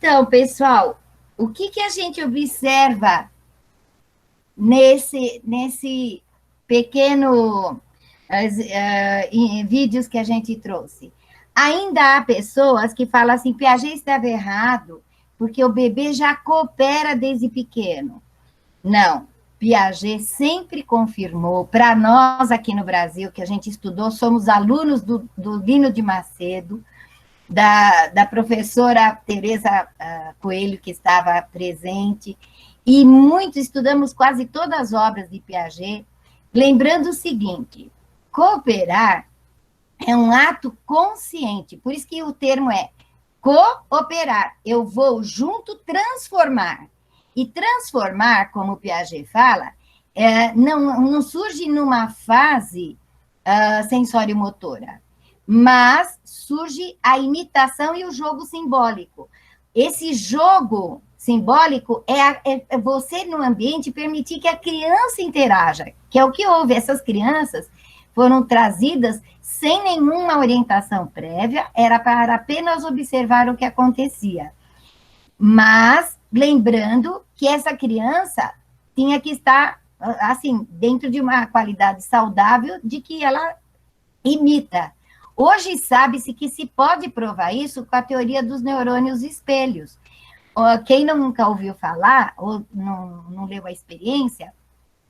Então, pessoal, o que a gente observa nesse pequeno vídeos que a gente trouxe? Ainda há pessoas que falam assim, Piaget estava errado, porque o bebê já coopera desde pequeno. Não, Piaget sempre confirmou, para nós aqui no Brasil, que a gente estudou, somos alunos do Lino de Macedo, da professora Teresa Coelho, que estava presente, e estudamos quase todas as obras de Piaget, lembrando o seguinte, cooperar é um ato consciente, por isso que o termo é cooperar, eu vou junto transformar. E transformar, como o Piaget fala, não surge numa fase sensório-motora, mas surge a imitação e o jogo simbólico. Esse jogo simbólico é você, no ambiente, permitir que a criança interaja, que é o que houve. Essas crianças foram trazidas sem nenhuma orientação prévia, era para apenas observar o que acontecia. Mas, lembrando que essa criança tinha que estar, assim, dentro de uma qualidade saudável de que ela imita. Hoje sabe-se que se pode provar isso com a teoria dos neurônios espelhos. Quem nunca ouviu falar, ou não leu a experiência,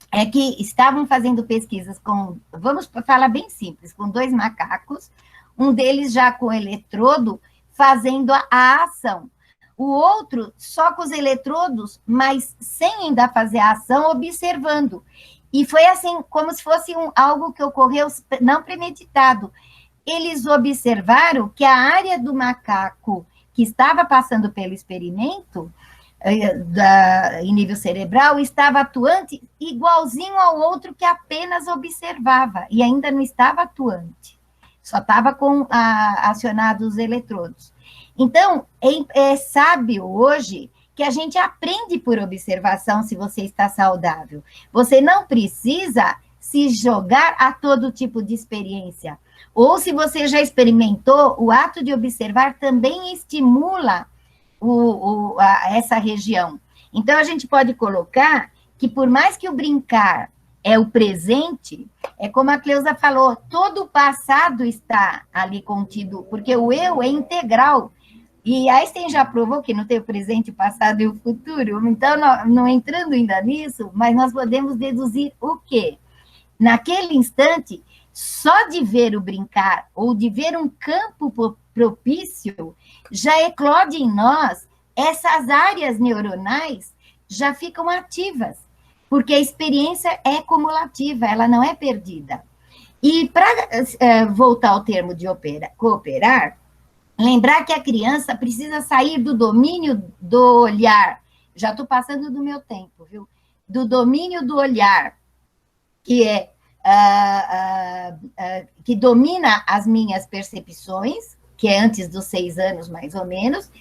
é que estavam fazendo pesquisas com, vamos falar bem simples, com 2 macacos, um deles já com eletrodo, fazendo a ação. O outro só com os eletrodos, mas sem ainda fazer a ação, observando. E foi assim, como se fosse algo que ocorreu não premeditado. Eles observaram que a área do macaco que estava passando pelo experimento, em nível cerebral, estava atuante igualzinho ao outro que apenas observava, e ainda não estava atuante, só estava acionados os eletrodos. Então, é sábio hoje que a gente aprende por observação se você está saudável. Você não precisa se jogar a todo tipo de experiência. Ou se você já experimentou, o ato de observar também estimula essa região. Então, a gente pode colocar que, por mais que o brincar é o presente, é como a Cleusa falou, todo o passado está ali contido, porque o eu é integral. E Einstein já provou que não tem o presente, o passado e o futuro. Então, não entrando ainda nisso, mas nós podemos deduzir o quê? Naquele instante, só de ver o brincar, ou de ver um campo propício, já eclode em nós, essas áreas neuronais já ficam ativas, porque a experiência é cumulativa, ela não é perdida. E para voltar ao termo de cooperar, lembrar que a criança precisa sair do domínio do olhar, já estou passando do meu tempo, viu? Do domínio do olhar, que que domina as minhas percepções, que é antes dos 6 anos, mais ou menos,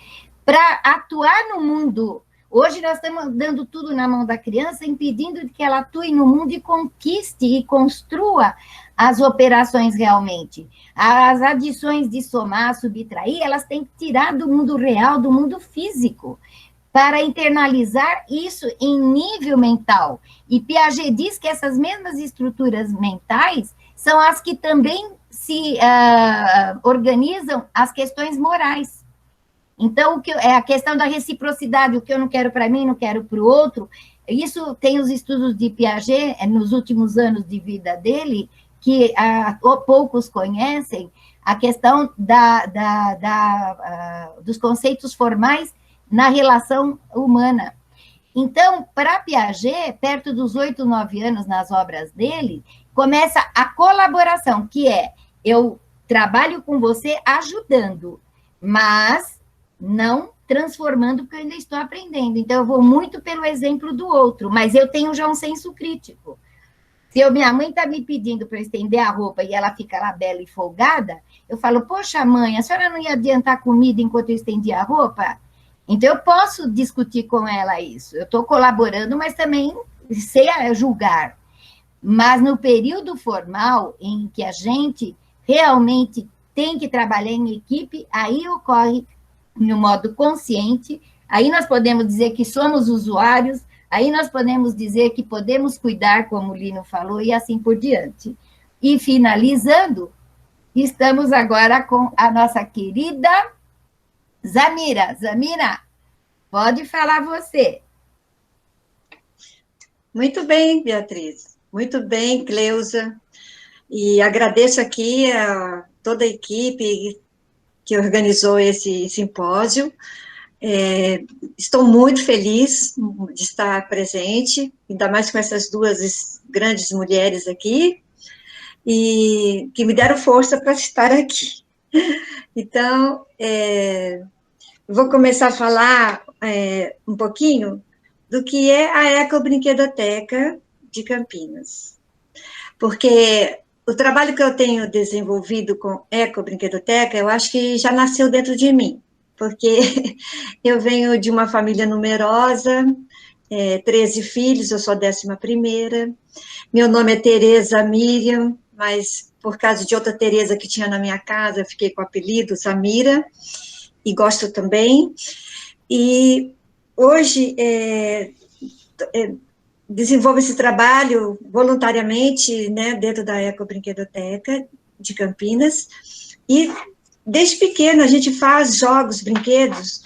para atuar no mundo. Hoje nós estamos dando tudo na mão da criança, impedindo que ela atue no mundo e conquiste e construa as operações realmente. As adições de somar, subtrair, elas têm que tirar do mundo real, do mundo físico, para internalizar isso em nível mental. E Piaget diz que essas mesmas estruturas mentais são as que também se organizam as questões morais. Então, é a questão da reciprocidade, o que eu não quero para mim, não quero para o outro. Isso tem os estudos de Piaget, nos últimos anos de vida dele, que poucos conhecem, a questão dos conceitos formais na relação humana. Então, para Piaget, perto dos 8, 9 anos nas obras dele, começa a colaboração, que é, eu trabalho com você ajudando, mas não transformando, porque eu ainda estou aprendendo. Então, eu vou muito pelo exemplo do outro, mas eu tenho já um senso crítico. Se minha mãe está me pedindo para eu estender a roupa e ela fica lá bela e folgada, eu falo, poxa, mãe, a senhora não ia adiantar comida enquanto eu estendia a roupa? Então, eu posso discutir com ela isso. Eu estou colaborando, mas também sei julgar. Mas no período formal, em que a gente realmente tem que trabalhar em equipe, aí ocorre no modo consciente, aí nós podemos dizer que somos usuários, aí nós podemos dizer que podemos cuidar, como o Lino falou, e assim por diante. E finalizando, estamos agora com a nossa querida Zamira. Zamira, pode falar você. Muito bem, Beatriz. Muito bem, Cleusa. E agradeço aqui a toda a equipe que organizou esse simpósio. Estou muito feliz de estar presente, ainda mais com essas duas grandes mulheres aqui, e que me deram força para estar aqui. Então, vou começar a falar um pouquinho do que é a Ecobrinquedoteca de Campinas. Porque o trabalho que eu tenho desenvolvido com Ecobrinquedoteca, eu acho que já nasceu dentro de mim, porque eu venho de uma família numerosa, 13 filhos, eu sou a 11ª, meu nome é Tereza Miriam, mas por causa de outra Tereza que tinha na minha casa, eu fiquei com o apelido Samira, e gosto também, e hoje desenvolvo esse trabalho voluntariamente, né, dentro da Ecobrinquedoteca de Campinas, e desde pequena a gente faz jogos, brinquedos,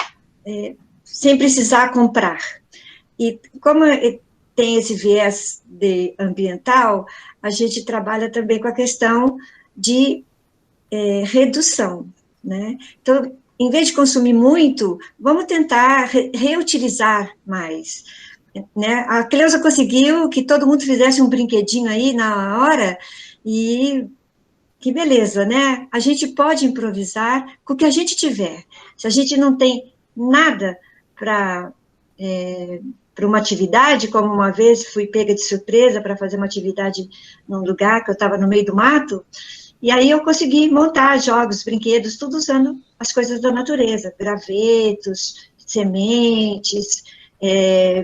sem precisar comprar. E como tem esse viés ambiental, a gente trabalha também com a questão de redução, né? Então, em vez de consumir muito, vamos tentar reutilizar mais, né? A Cleusa conseguiu que todo mundo fizesse um brinquedinho aí na hora, e que beleza, né? A gente pode improvisar com o que a gente tiver. Se a gente não tem nada para uma atividade, como uma vez fui pega de surpresa para fazer uma atividade num lugar que eu estava no meio do mato, e aí eu consegui montar jogos, brinquedos, tudo usando as coisas da natureza, gravetos, sementes,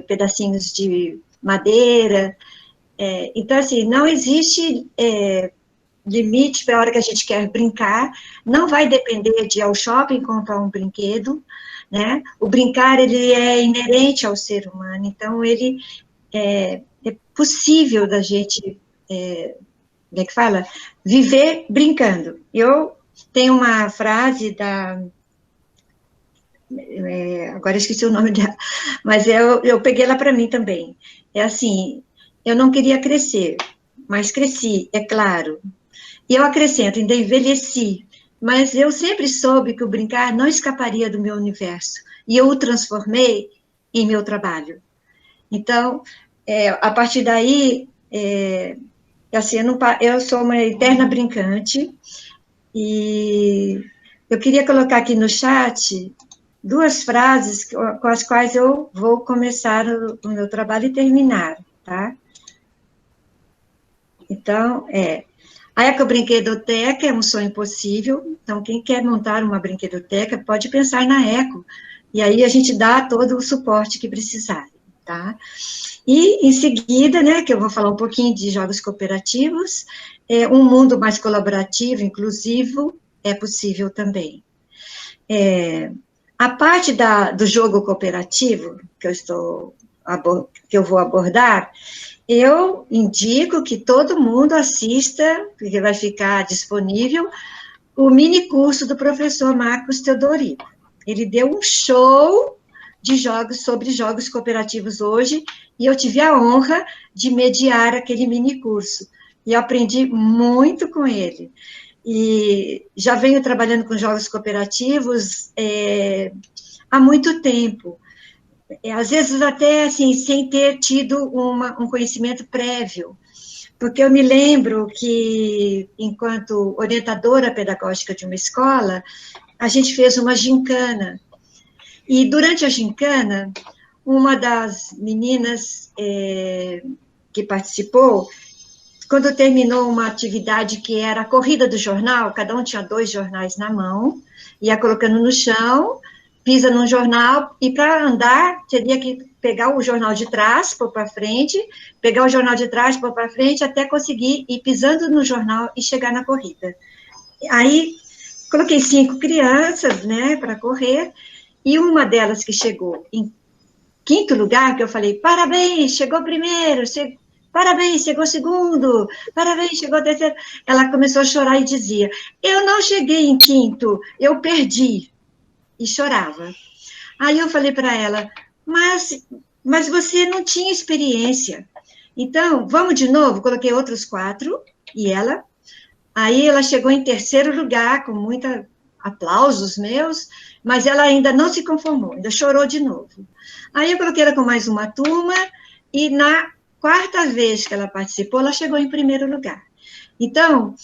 pedacinhos de madeira. Então, assim, não existe limite para a hora que a gente quer brincar, não vai depender de ir ao shopping comprar um brinquedo, né? O brincar, ele é inerente ao ser humano, então ele é possível da gente, como é que fala? Viver brincando. Eu tenho uma frase agora esqueci o nome dela, mas eu peguei ela para mim também. É assim, eu não queria crescer, mas cresci, é claro. E eu acrescento, ainda envelheci, mas eu sempre soube que o brincar não escaparia do meu universo, e eu o transformei em meu trabalho. Então, a partir daí, assim, eu sou uma eterna brincante, e eu queria colocar aqui no chat 2 frases com as quais eu vou começar o meu trabalho e terminar, tá? Então, a Ecobrinquedoteca é um sonho possível, então quem quer montar uma brinquedoteca pode pensar na Eco, e aí a gente dá todo o suporte que precisar, tá? E, em seguida, né, que eu vou falar um pouquinho de jogos cooperativos, um mundo mais colaborativo, inclusivo, é possível também. A parte do jogo cooperativo, que eu vou abordar, eu indico que todo mundo assista, porque vai ficar disponível, o mini curso do professor Marcos Teodorico. Ele deu um show de jogos sobre jogos cooperativos hoje, e eu tive a honra de mediar aquele mini curso, e eu aprendi muito com ele. E já venho trabalhando com jogos cooperativos há muito tempo, às vezes até assim, sem ter tido um conhecimento prévio, porque eu me lembro que, enquanto orientadora pedagógica de uma escola, a gente fez uma gincana, e durante a gincana, uma das meninas que participou, quando terminou uma atividade que era a corrida do jornal, cada um tinha 2 jornais na mão, ia colocando no chão, pisa num jornal, e para andar, teria que pegar o jornal de trás, pôr para frente, pegar o jornal de trás, pôr para frente, até conseguir ir pisando no jornal e chegar na corrida. Aí, coloquei 5 crianças, né, para correr, E uma delas que chegou em quinto lugar, que eu falei, parabéns, chegou primeiro, parabéns, chegou segundo, parabéns, chegou terceiro. Ela começou a chorar e dizia, eu não cheguei em quinto, eu perdi. E chorava. Aí eu falei para ela, mas você não tinha experiência. Então, vamos de novo? Coloquei outros 4, aí ela chegou em terceiro lugar, com muitos aplausos meus, mas ela ainda não se conformou, ainda chorou de novo. Aí eu coloquei ela com mais uma turma, e na quarta vez que ela participou, ela chegou em primeiro lugar. Então,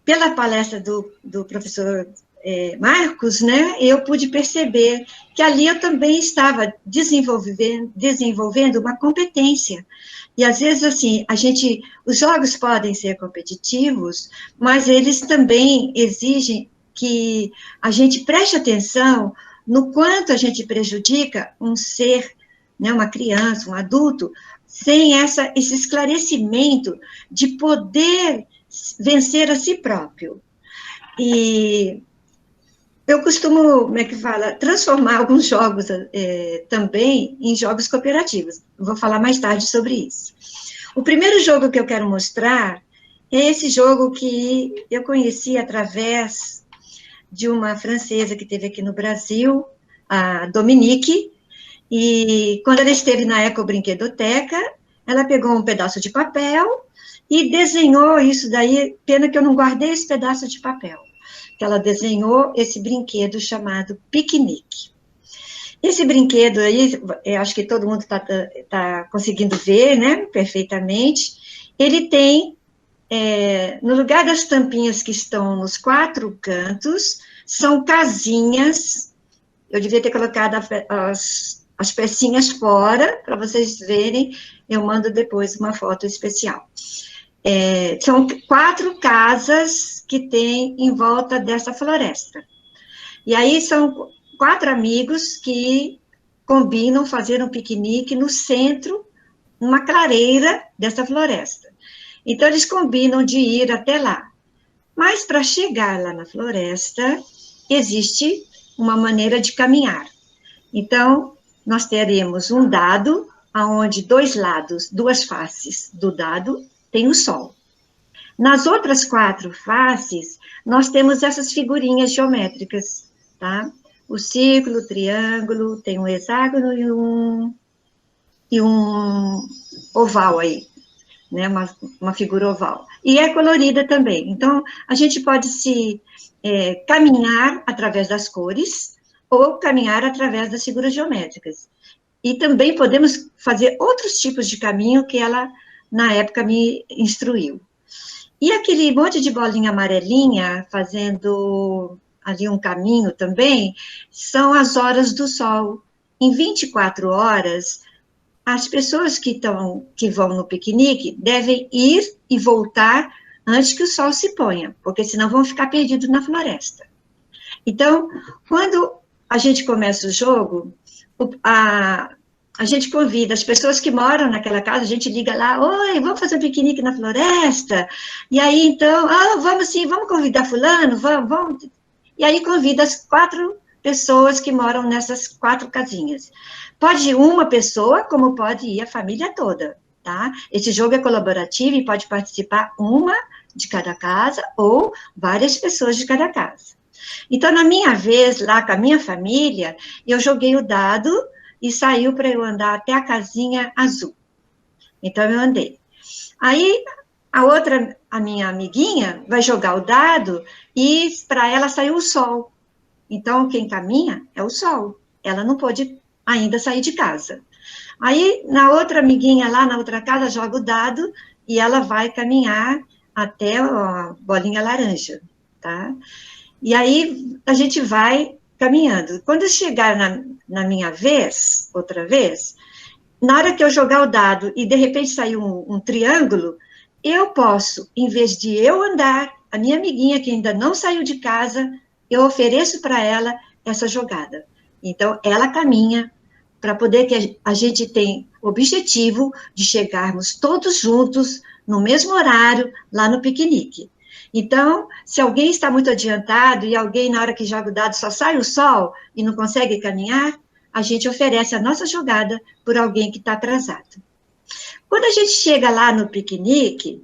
pela palestra do professor Marcos, né, eu pude perceber que ali eu também estava desenvolvendo uma competência. E, às vezes, assim, os jogos podem ser competitivos, mas eles também exigem que a gente preste atenção no quanto a gente prejudica um ser, né, uma criança, um adulto, sem esse esclarecimento de poder vencer a si próprio. E eu costumo, como é que fala, transformar alguns jogos também em jogos cooperativos. Vou falar mais tarde sobre isso. O primeiro jogo que eu quero mostrar é esse jogo que eu conheci através de uma francesa que esteve aqui no Brasil, a Dominique, e quando ela esteve na Ecobrinquedoteca, ela pegou um pedaço de papel e desenhou isso daí, pena que eu não guardei esse pedaço de papel, que ela desenhou esse brinquedo chamado piquenique. Esse brinquedo aí, eu acho que todo mundo está conseguindo ver, né, perfeitamente. Ele tem, no lugar das tampinhas que estão nos 4 cantos, são casinhas. Eu devia ter colocado as pecinhas fora, para vocês verem, eu mando depois uma foto especial. São 4 casas que tem em volta dessa floresta. E aí são 4 amigos que combinam fazer um piquenique no centro, numa clareira dessa floresta. Então, eles combinam de ir até lá. Mas, para chegar lá na floresta, existe uma maneira de caminhar. Então, nós teremos um dado, onde 2 lados, 2 faces do dado, tem o sol. Nas outras 4 faces, nós temos essas figurinhas geométricas, tá? O círculo, o triângulo, tem um hexágono e um oval aí, né? Uma figura oval. E é colorida também. Então, a gente pode caminhar através das cores ou caminhar através das figuras geométricas. E também podemos fazer outros tipos de caminho que ela, na época, me instruiu. E aquele monte de bolinha amarelinha, fazendo ali um caminho também, são as horas do sol. Em 24 horas, as pessoas que vão no piquenique devem ir e voltar antes que o sol se ponha, porque senão vão ficar perdidos na floresta. Então, quando a gente começa o jogo, a gente convida as pessoas que moram naquela casa, a gente liga lá, oi, vamos fazer um piquenique na floresta? E aí, então, vamos sim, vamos convidar fulano, vamos. E aí convida as 4 pessoas que moram nessas 4 casinhas. Pode ir uma pessoa, como pode ir a família toda, tá? Esse jogo é colaborativo e pode participar uma de cada casa ou várias pessoas de cada casa. Então, na minha vez, lá com a minha família, eu joguei o dado e saiu para eu andar até a casinha azul. Então, eu andei. Aí, a minha amiguinha, vai jogar o dado e para ela saiu o sol. Então, quem caminha é o sol. Ela não pôde ainda sair de casa. Aí, na outra amiguinha lá, na outra casa, joga o dado e ela vai caminhar até a bolinha laranja, tá? E aí, a gente vai caminhando. Quando chegar na minha vez, outra vez, na hora que eu jogar o dado e, de repente, sair um triângulo, eu posso, em vez de eu andar, a minha amiguinha que ainda não saiu de casa, eu ofereço para ela essa jogada. Então, ela caminha para poder que a gente tenha o objetivo de chegarmos todos juntos, no mesmo horário, lá no piquenique. Então, se alguém está muito adiantado e alguém, na hora que joga o dado, só sai o sol e não consegue caminhar, a gente oferece a nossa jogada por alguém que está atrasado. Quando a gente chega lá no piquenique,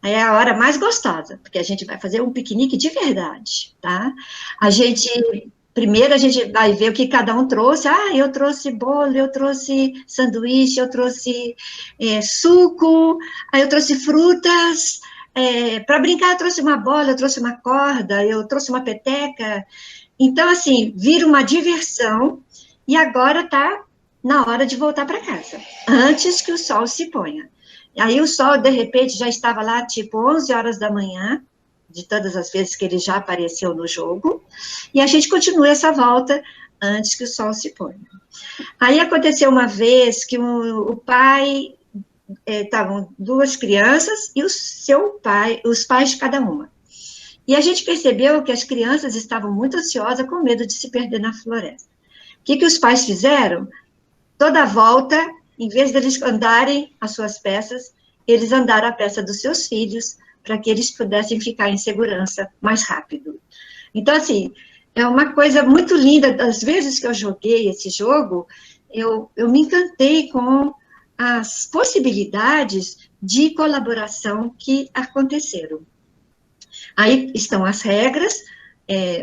é a hora mais gostosa, porque a gente vai fazer um piquenique de verdade, tá? Primeiro a gente vai ver o que cada um trouxe. Ah, eu trouxe bolo, eu trouxe sanduíche, eu trouxe suco, aí eu trouxe frutas. Para brincar, eu trouxe uma bola, eu trouxe uma corda, eu trouxe uma peteca. Então, assim, vira uma diversão e agora está na hora de voltar para casa, antes que o sol se ponha. Aí o sol, de repente, já estava lá, tipo, 11 horas da manhã, de todas as vezes que ele já apareceu no jogo, e a gente continua essa volta antes que o sol se ponha. Aí aconteceu uma vez que o pai, estavam duas crianças e os pais de cada uma. E a gente percebeu que as crianças estavam muito ansiosas, com medo de se perder na floresta. O que os pais fizeram? Toda a volta, em vez deles andarem as suas peças, eles andaram a peça dos seus filhos, para que eles pudessem ficar em segurança mais rápido. Então, assim, é uma coisa muito linda. Das vezes que eu joguei esse jogo, eu me encantei com as possibilidades de colaboração que aconteceram. Aí estão as regras,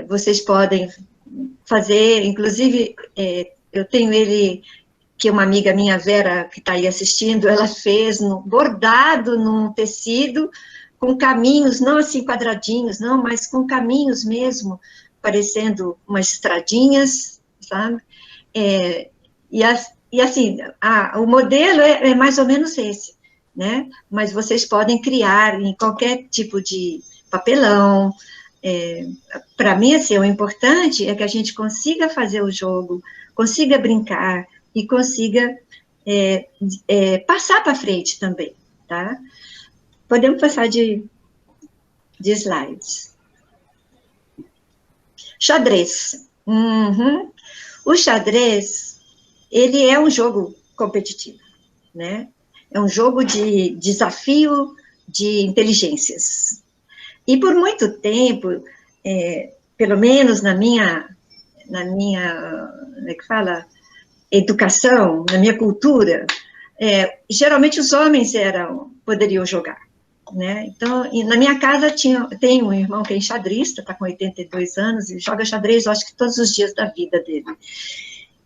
vocês podem fazer, inclusive, eu tenho ele, que uma amiga minha, Vera, que está aí assistindo, ela fez bordado num tecido, com caminhos, não assim quadradinhos, não, mas com caminhos mesmo, parecendo umas estradinhas, sabe? E assim, o modelo é mais ou menos esse, né? Mas vocês podem criar em qualquer tipo de papelão. Para mim, assim, o importante é que a gente consiga fazer o jogo, consiga brincar e consiga passar para frente também, tá? Podemos passar de slides. Xadrez. Uhum. O xadrez, ele é um jogo competitivo, né? É um jogo de desafio de inteligências. E por muito tempo, pelo menos na minha, como é que fala? Educação, na minha cultura, geralmente os homens poderiam jogar. Né? Então, na minha casa tem um irmão que é enxadrista, está com 82 anos, e joga xadrez, eu acho que todos os dias da vida dele.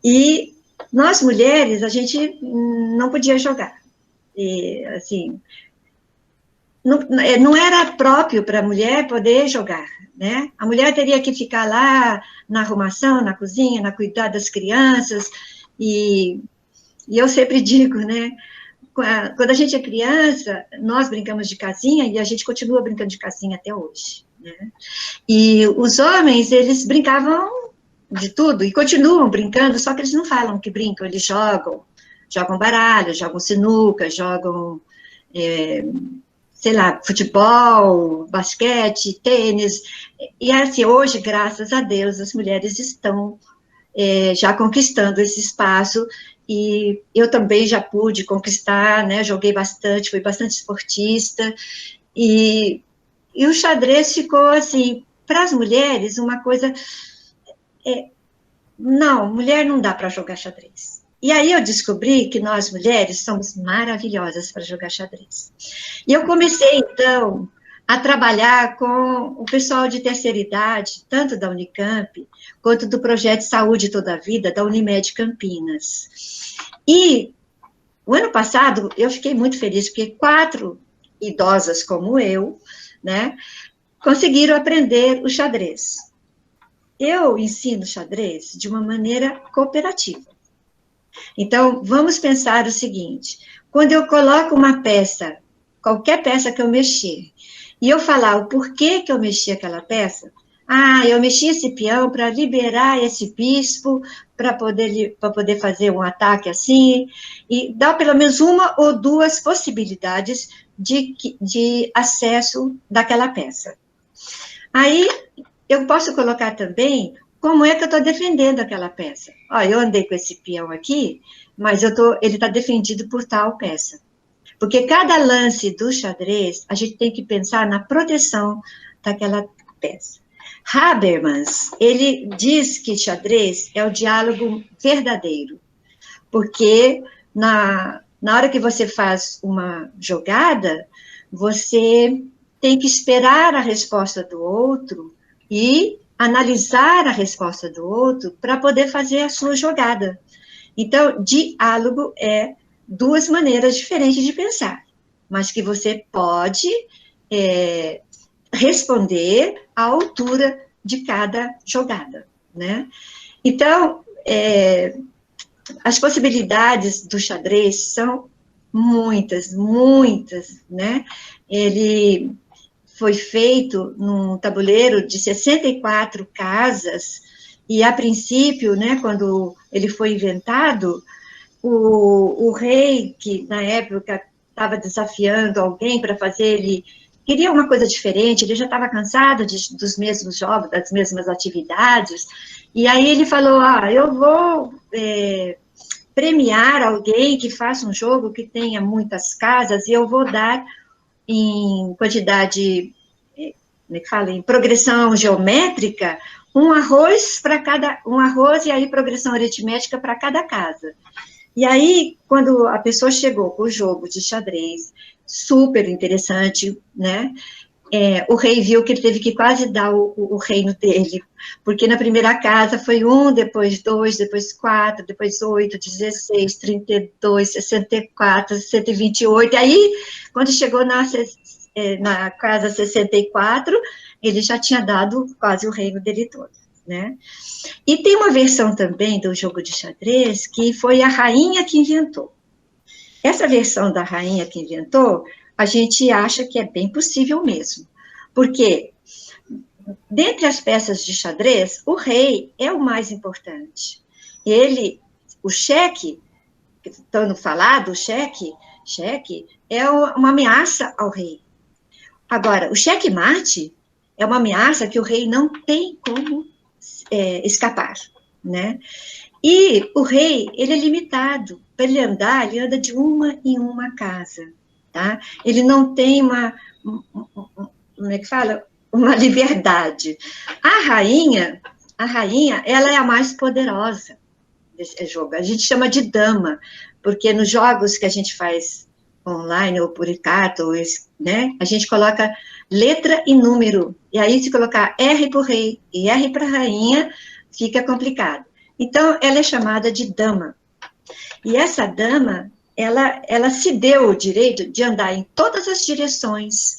E nós, mulheres, a gente não podia jogar. E, assim, não era próprio para a mulher poder jogar, né? A mulher teria que ficar lá na arrumação, na cozinha, na cuidar das crianças, e eu sempre digo, né? Quando a gente é criança, nós brincamos de casinha e a gente continua brincando de casinha até hoje, né? E os homens, eles brincavam de tudo e continuam brincando, só que eles não falam que brincam, eles jogam baralho, jogam sinuca, jogam, sei lá, futebol, basquete, tênis. E assim, hoje, graças a Deus, as mulheres estão já conquistando esse espaço. E eu também já pude conquistar, né, joguei bastante, fui bastante esportista, e o xadrez ficou, assim, para as mulheres, uma coisa, não, mulher não dá para jogar xadrez. E aí eu descobri que nós, mulheres, somos maravilhosas para jogar xadrez. E eu comecei, então, a trabalhar com o pessoal de terceira idade, tanto da Unicamp, quanto do Projeto Saúde Toda a Vida, da Unimed Campinas. E o ano passado, eu fiquei muito feliz, porque 4 idosas como eu, né, conseguiram aprender o xadrez. Eu ensino xadrez de uma maneira cooperativa. Então, vamos pensar o seguinte, quando eu coloco uma peça, qualquer peça que eu mexer, e eu falar o porquê que eu mexi aquela peça, eu mexi esse peão para liberar esse bispo, para poder fazer um ataque assim, e dar pelo menos uma ou duas possibilidades de acesso daquela peça. Aí, eu posso colocar também como é que eu estou defendendo aquela peça. Eu andei com esse peão aqui, mas ele está defendido por tal peça. Porque cada lance do xadrez, a gente tem que pensar na proteção daquela peça. Habermas, ele diz que xadrez é o diálogo verdadeiro, porque na hora que você faz uma jogada, você tem que esperar a resposta do outro e analisar a resposta do outro para poder fazer a sua jogada. Então, diálogo é duas maneiras diferentes de pensar, mas que você pode responder à altura de cada jogada, né? Então, as possibilidades do xadrez são muitas, né? Ele foi feito num tabuleiro de 64 casas, e a princípio, né, quando ele foi inventado, o rei, que na época estava desafiando alguém para fazer, ele queria uma coisa diferente, ele já estava cansado dos mesmos jogos, das mesmas atividades, e aí ele falou, eu vou premiar alguém que faça um jogo que tenha muitas casas, e eu vou dar em quantidade, como é que fala, em progressão geométrica, um arroz e aí progressão aritmética para cada casa. E aí, quando a pessoa chegou com o jogo de xadrez, super interessante, né? O rei viu que ele teve que quase dar o reino dele, porque na primeira casa foi 1, depois 2, depois 4, depois 8, 16, 32, 64, 128, aí, quando chegou na casa 64, ele já tinha dado quase o reino dele todo, né? E tem uma versão também do jogo de xadrez que foi a rainha que inventou. Essa versão da rainha que inventou, a gente acha que é bem possível mesmo, porque dentre as peças de xadrez, o rei é o mais importante. O cheque, estando falado, o cheque é uma ameaça ao rei. Agora, o cheque-mate é uma ameaça que o rei não tem como escapar, né? E o rei, ele é limitado. Para ele andar, ele anda de uma em uma casa, tá? Ele não tem como é que fala? Uma liberdade. A rainha, ela é a mais poderosa desse jogo. A gente chama de dama, porque nos jogos que a gente faz online, ou por carta, né, a gente coloca letra e número. E aí, se colocar R para o rei e R para a rainha, fica complicado. Então, ela é chamada de dama. E essa dama, ela se deu o direito de andar em todas as direções,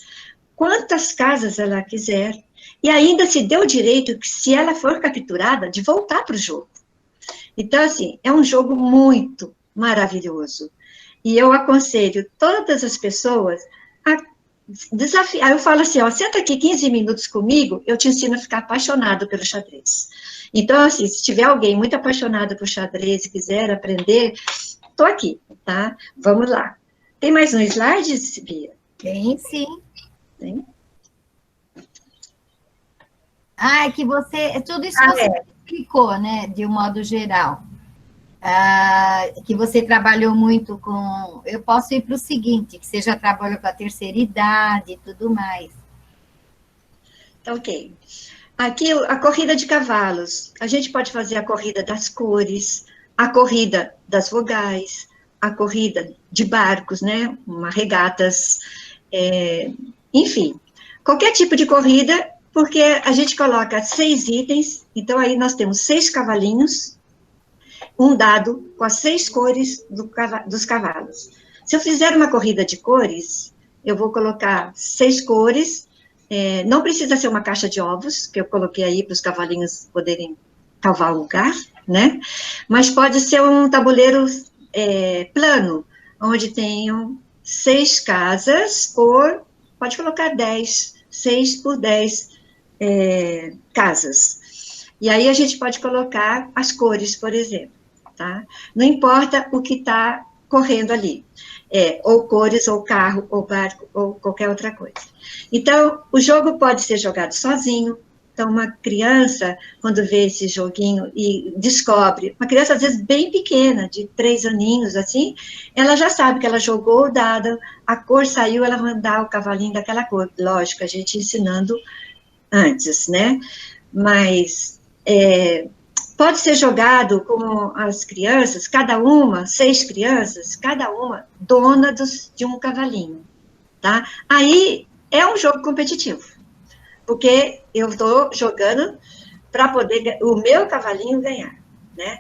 quantas casas ela quiser, e ainda se deu o direito, que se ela for capturada, de voltar para o jogo. Então, assim, é um jogo muito maravilhoso. E eu aconselho todas as pessoas a desafiar. Eu falo assim, senta aqui 15 minutos comigo, eu te ensino a ficar apaixonado pelo xadrez. Então, assim, se tiver alguém muito apaixonado por xadrez e quiser aprender, estou aqui, tá? Vamos lá. Tem mais um slide, Bia? Tem, sim. Tem? É que tudo isso você explicou, né, de um modo geral. Que você trabalhou muito com... Eu posso ir para o seguinte, que você já trabalhou com a terceira idade e tudo mais. Ok. Aqui, a corrida de cavalos. A gente pode fazer a corrida das cores, a corrida das vogais, a corrida de barcos, né? Regatas, enfim. Qualquer tipo de corrida, porque a gente coloca 6 itens, então aí nós temos 6 cavalinhos, um dado com as 6 cores dos cavalos. Se eu fizer uma corrida de cores, eu vou colocar 6 cores, não precisa ser uma caixa de ovos, que eu coloquei aí para os cavalinhos poderem cavar o lugar, né? Mas pode ser um tabuleiro plano, onde tenham 6 casas pode colocar 6 por 10 casas. E aí a gente pode colocar as cores, por exemplo, tá? Não importa o que está correndo ali, ou cores, ou carro, ou barco, ou qualquer outra coisa. Então, o jogo pode ser jogado sozinho, Então, uma criança, quando vê esse joguinho e descobre, uma criança às vezes bem pequena, de 3 aninhos, assim, ela já sabe que ela jogou o dado, a cor saiu, ela vai andar o cavalinho daquela cor. Lógico, a gente ensinando antes, né? Mas pode ser jogado com as crianças, cada uma, 6 crianças, cada uma dona de um cavalinho, tá? Aí é um jogo competitivo, porque eu estou jogando para poder o meu cavalinho ganhar, né?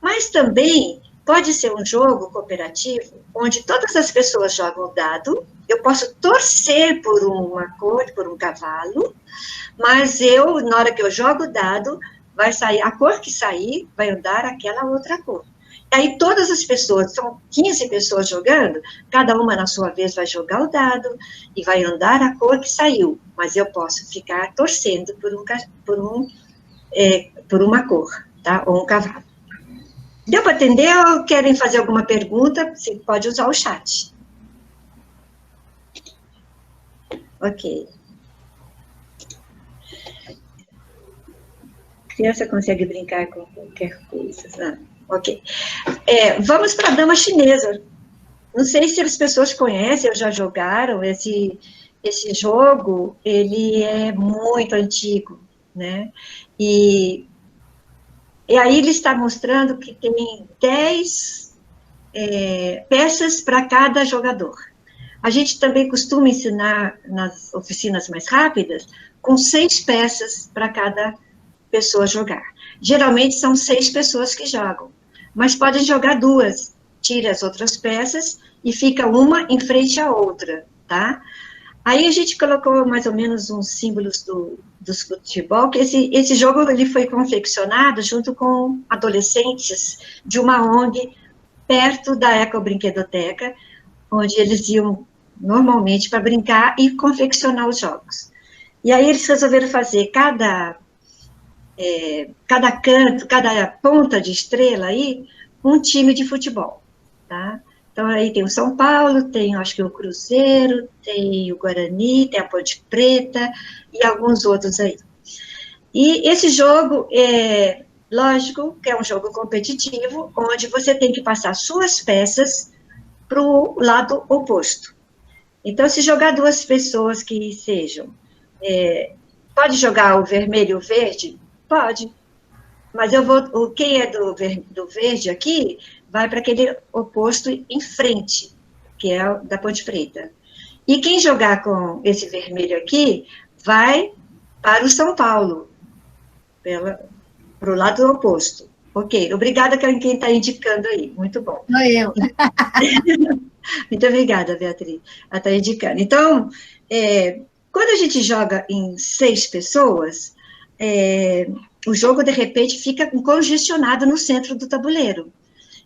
Mas também pode ser um jogo cooperativo, onde todas as pessoas jogam o dado, eu posso torcer por uma cor, por um cavalo, mas na hora que eu jogo o dado, vai sair, a cor que sair, vai andar aquela outra cor. E aí todas as pessoas, são 15 pessoas jogando, cada uma na sua vez vai jogar o dado e vai andar a cor que saiu, mas eu posso ficar torcendo por uma cor, tá? Ou um cavalo. Deu para entender ou querem fazer alguma pergunta? Você pode usar o chat. Ok. A criança consegue brincar com qualquer coisa, né? Ok. Vamos para a dama chinesa. Não sei se as pessoas conhecem ou já jogaram esse jogo, ele é muito antigo, né? E aí ele está mostrando que tem 10 peças para cada jogador. A gente também costuma ensinar nas oficinas mais rápidas, com 6 peças para cada pessoa jogar. Geralmente são 6 pessoas que jogam, mas podem jogar 2, tira as outras peças e fica uma em frente à outra, tá? Aí a gente colocou mais ou menos uns símbolos do futebol, que esse jogo ele foi confeccionado junto com adolescentes de uma ONG perto da Ecobrinquedoteca, onde eles iam normalmente para brincar e confeccionar os jogos. E aí eles resolveram fazer cada canto, cada ponta de estrela aí, um time de futebol, tá? Então, aí tem o São Paulo, tem, acho que o Cruzeiro, tem o Guarani, tem a Ponte Preta e alguns outros aí. E esse jogo, lógico, que é um jogo competitivo, onde você tem que passar suas peças para o lado oposto. Então, se jogar 2 pessoas que sejam, pode jogar o vermelho e o verde? Pode. Mas quem é do verde aqui, vai para aquele oposto em frente, que é o da Ponte Preta. E quem jogar com esse vermelho aqui, vai para o São Paulo, para o lado oposto. Ok, obrigada quem está indicando aí, muito bom. Sou eu. Muito obrigada, Beatriz, ela está indicando. Então, quando a gente joga em 6 pessoas, o jogo, de repente, fica congestionado no centro do tabuleiro.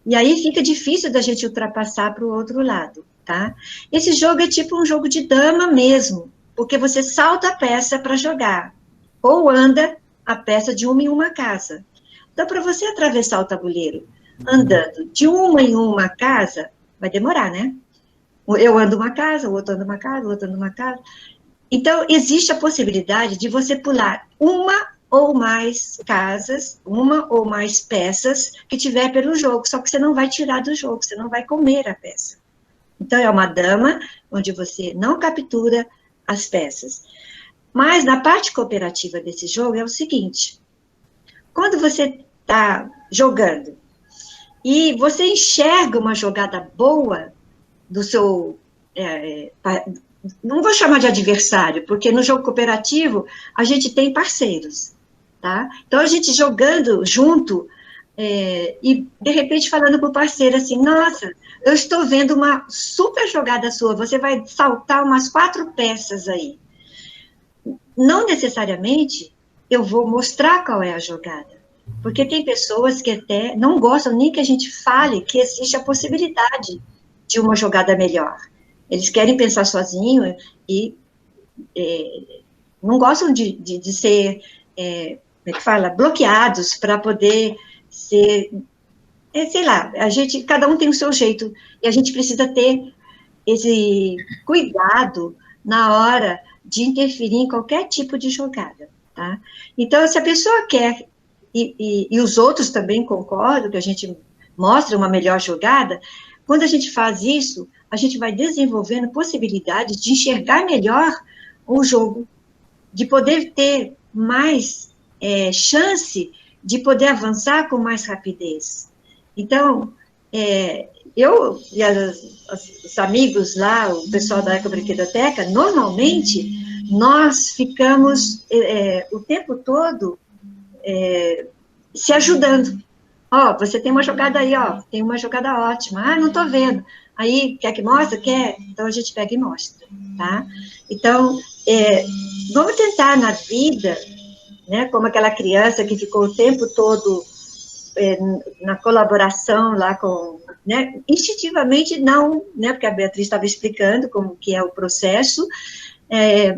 E aí fica difícil da gente ultrapassar para o outro lado, tá? Esse jogo é tipo um jogo de dama mesmo, porque você salta a peça para jogar, ou anda a peça de uma em uma casa. Então, para você atravessar o tabuleiro andando de uma em uma casa, vai demorar, né? Eu ando uma casa, o outro anda uma casa, o outro anda uma casa. Então, existe a possibilidade de você pular uma ou mais casas, uma ou mais peças que tiver pelo jogo, só que você não vai tirar do jogo, você não vai comer a peça. Então, é uma dama onde você não captura as peças. Mas, na parte cooperativa desse jogo, é o seguinte, quando você está jogando e você enxerga uma jogada boa do seu... não vou chamar de adversário, porque no jogo cooperativo a gente tem parceiros, tá? Então, a gente jogando junto e, de repente, falando para o parceiro assim, nossa, eu estou vendo uma super jogada sua, você vai saltar umas 4 peças aí. Não necessariamente eu vou mostrar qual é a jogada, porque tem pessoas que até não gostam nem que a gente fale que existe a possibilidade de uma jogada melhor. Eles querem pensar sozinho e não gostam de ser, como é que fala, bloqueados para poder ser, sei lá, cada um tem o seu jeito, e a gente precisa ter esse cuidado na hora de interferir em qualquer tipo de jogada, tá? Então, se a pessoa quer, e os outros também concordam, que a gente mostra uma melhor jogada, quando a gente faz isso, a gente vai desenvolvendo possibilidades de enxergar melhor o jogo, de poder ter mais chance de poder avançar com mais rapidez. Então, eu e os amigos lá, o pessoal da Ecobrinquedoteca, normalmente, nós ficamos o tempo todo se ajudando. Ó, você tem uma jogada aí, ó, tem uma jogada ótima. Ah, não tô vendo. Aí, quer que mostre? Quer? Então, a gente pega e mostra, tá? Então, vamos tentar na vida, né, como aquela criança que ficou o tempo todo na colaboração lá com, né, instintivamente não, né, porque a Beatriz estava explicando como que é o processo,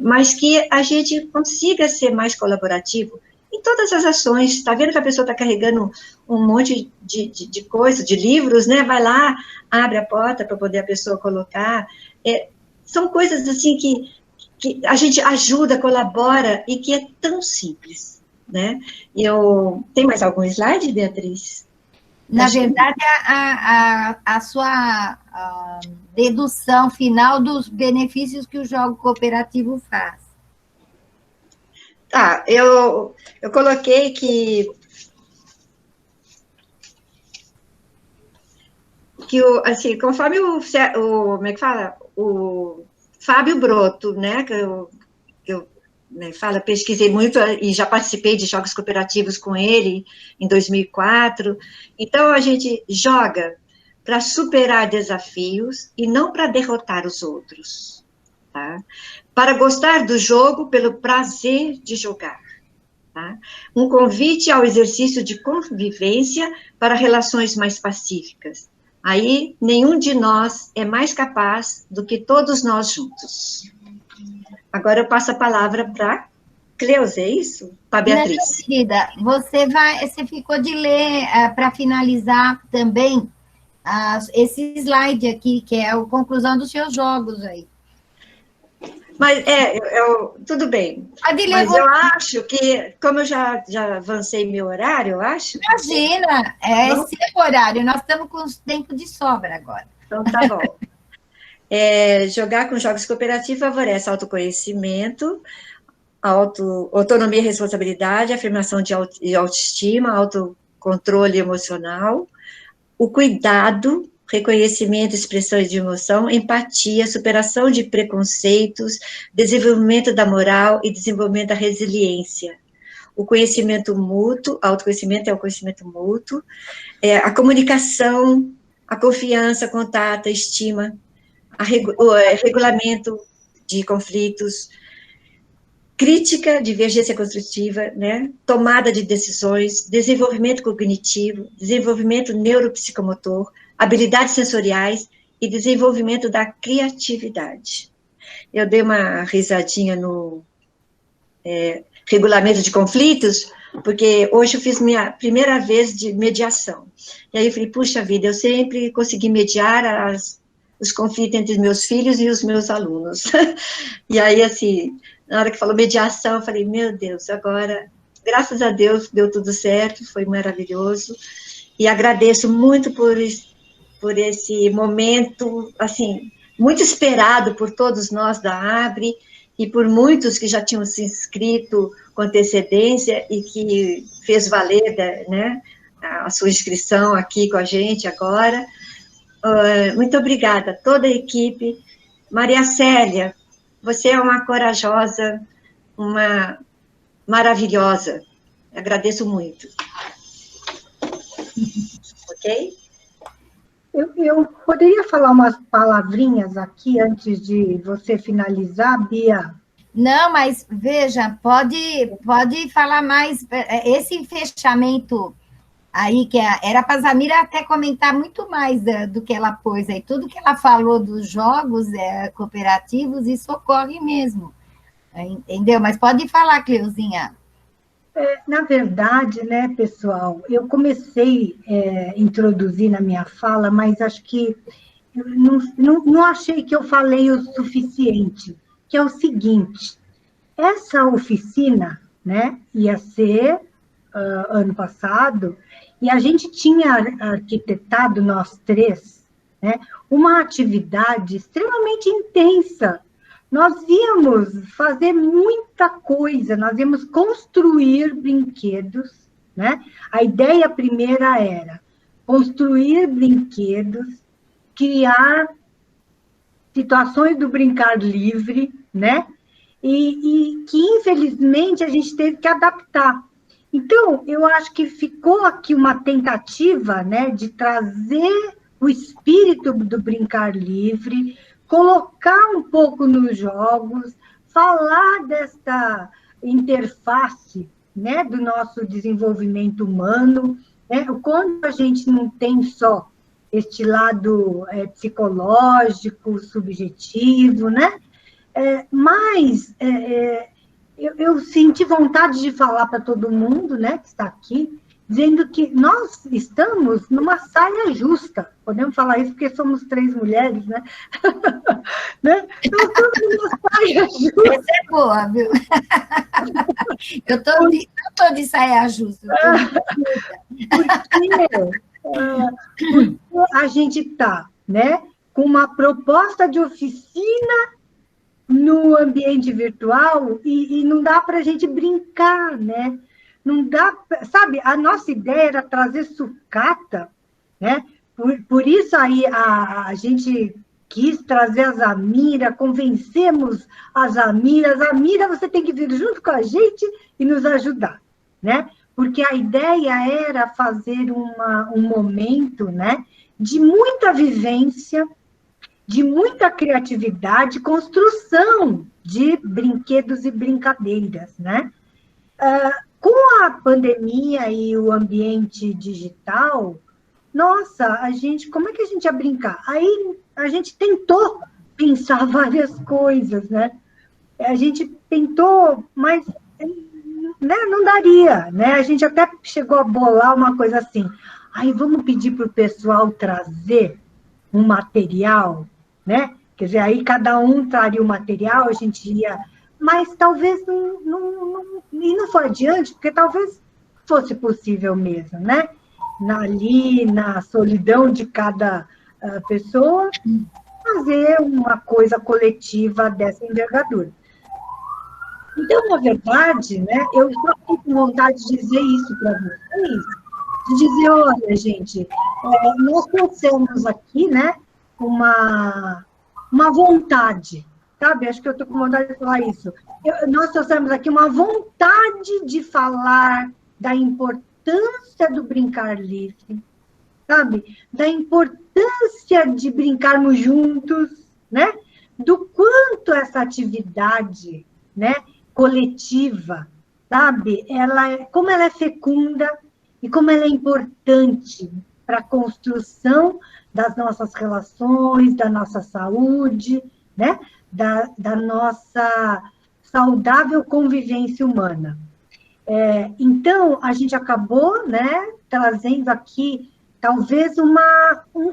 mas que a gente consiga ser mais colaborativo em todas as ações. Está vendo que a pessoa está carregando um monte de coisa, de livros, né, vai lá, abre a porta para poder a pessoa colocar, são coisas assim que a gente ajuda, colabora, e que é tão simples, né? Tem mais algum slide, Beatriz? Na verdade, a sua dedução final dos benefícios que o jogo cooperativo faz. Tá, eu coloquei que assim, conforme como é que fala? O Fábio Broto, né, que eu pesquisei muito e já participei de jogos cooperativos com ele em 2004. Então, a gente joga para superar desafios e não para derrotar os outros, tá? Para gostar do jogo pelo prazer de jogar, tá? Um convite ao exercício de convivência para relações mais pacíficas. Aí, nenhum de nós é mais capaz do que todos nós juntos. Agora eu passo a palavra para Cleusa, é isso? Para Beatriz. Não, querida, você ficou de ler, para finalizar também, esse slide aqui, que é a conclusão dos seus jogos aí. Mas, tudo bem. Mas eu acho que, como eu já avancei meu horário, eu acho... Imagina, esse horário, nós estamos com tempo de sobra agora. Então, tá bom. Jogar com jogos cooperativos favorece autoconhecimento, autonomia e responsabilidade, afirmação de autoestima, autocontrole emocional, o cuidado, reconhecimento, expressão de emoção, empatia, superação de preconceitos, desenvolvimento da moral e desenvolvimento da resiliência. O conhecimento mútuo, autoconhecimento é o conhecimento mútuo, a comunicação, a confiança, contato, a estima, o regulamento de conflitos, crítica, divergência construtiva, né? Tomada de decisões, desenvolvimento cognitivo, desenvolvimento neuropsicomotor, habilidades sensoriais e desenvolvimento da criatividade. Eu dei uma risadinha no regulamento de conflitos, porque hoje eu fiz minha primeira vez de mediação. E aí eu falei, puxa vida, eu sempre consegui mediar os conflitos entre os meus filhos e os meus alunos. E aí, assim, na hora que falou mediação, eu falei, meu Deus, agora, graças a Deus, deu tudo certo, foi maravilhoso. E agradeço muito por esse momento, assim, muito esperado por todos nós da ABRE, e por muitos que já tinham se inscrito com antecedência e que fez valer, né, a sua inscrição aqui com a gente agora. Muito obrigada a toda a equipe. Maria Célia, você é uma corajosa, uma maravilhosa. Agradeço muito. Ok? Eu poderia falar umas palavrinhas aqui antes de você finalizar, Bia? Não, mas veja, pode falar mais. Esse fechamento aí, que era para a Zamira até comentar muito mais do que ela pôs aí. Tudo que ela falou dos jogos cooperativos, isso ocorre mesmo. Entendeu? Mas pode falar, Cleuzinha. Na verdade, né, pessoal, eu comecei a introduzir na minha fala, mas acho que não achei que eu falei o suficiente, que é o seguinte, essa oficina, né? Ia ser ano passado, e a gente tinha arquitetado, nós três, né, uma atividade extremamente intensa. Nós íamos fazer muita coisa, nós íamos construir brinquedos, né? A ideia primeira era construir brinquedos, criar situações do brincar livre, né? E que, infelizmente, a gente teve que adaptar. Então, eu acho que ficou aqui uma tentativa, né, de trazer o espírito do brincar livre, colocar um pouco nos jogos, falar desta interface, né, do nosso desenvolvimento humano, né, o quanto a gente não tem só este lado psicológico, subjetivo, né? Mas eu senti vontade de falar para todo mundo, né, que está aqui, dizendo que nós estamos numa saia justa. Podemos falar isso porque somos 3 mulheres, né? Né? Nós estamos numa saia justa. Essa é boa, viu? Eu não estou de saia justa. Porque a gente está, né, com uma proposta de oficina no ambiente virtual e não dá para a gente brincar, né? Não dá, sabe, a nossa ideia era trazer sucata, né? Por isso aí a gente quis trazer a Zamira, convencemos a Zamira. Zamira, você tem que vir junto com a gente e nos ajudar, né? Porque a ideia era fazer um momento, né, de muita vivência, de muita criatividade, construção de brinquedos e brincadeiras, né? Com a pandemia e o ambiente digital, nossa, como é que a gente ia brincar? Aí a gente tentou pensar várias coisas, né? A gente tentou, mas né, não daria, né? A gente até chegou a bolar uma coisa assim, aí vamos pedir para o pessoal trazer um material, né? Quer dizer, aí cada um traria o material, a gente ia... Mas talvez não foi adiante, porque talvez fosse possível mesmo, né? Ali, na solidão de cada pessoa, fazer uma coisa coletiva dessa envergadura. Então, na verdade, né, eu estou com vontade de dizer isso para vocês, de dizer, olha, gente, nós trouxemos aqui, né, uma vontade, sabe? Acho que eu estou com vontade de falar isso. Nós trouxemos aqui uma vontade de falar da importância do brincar livre, sabe? Da importância de brincarmos juntos, né? Do quanto essa atividade, né, coletiva, sabe? Como ela é fecunda e como ela é importante para a construção das nossas relações, da nossa saúde, né? Da nossa saudável convivência humana. Então, a gente acabou, né, trazendo aqui, talvez, um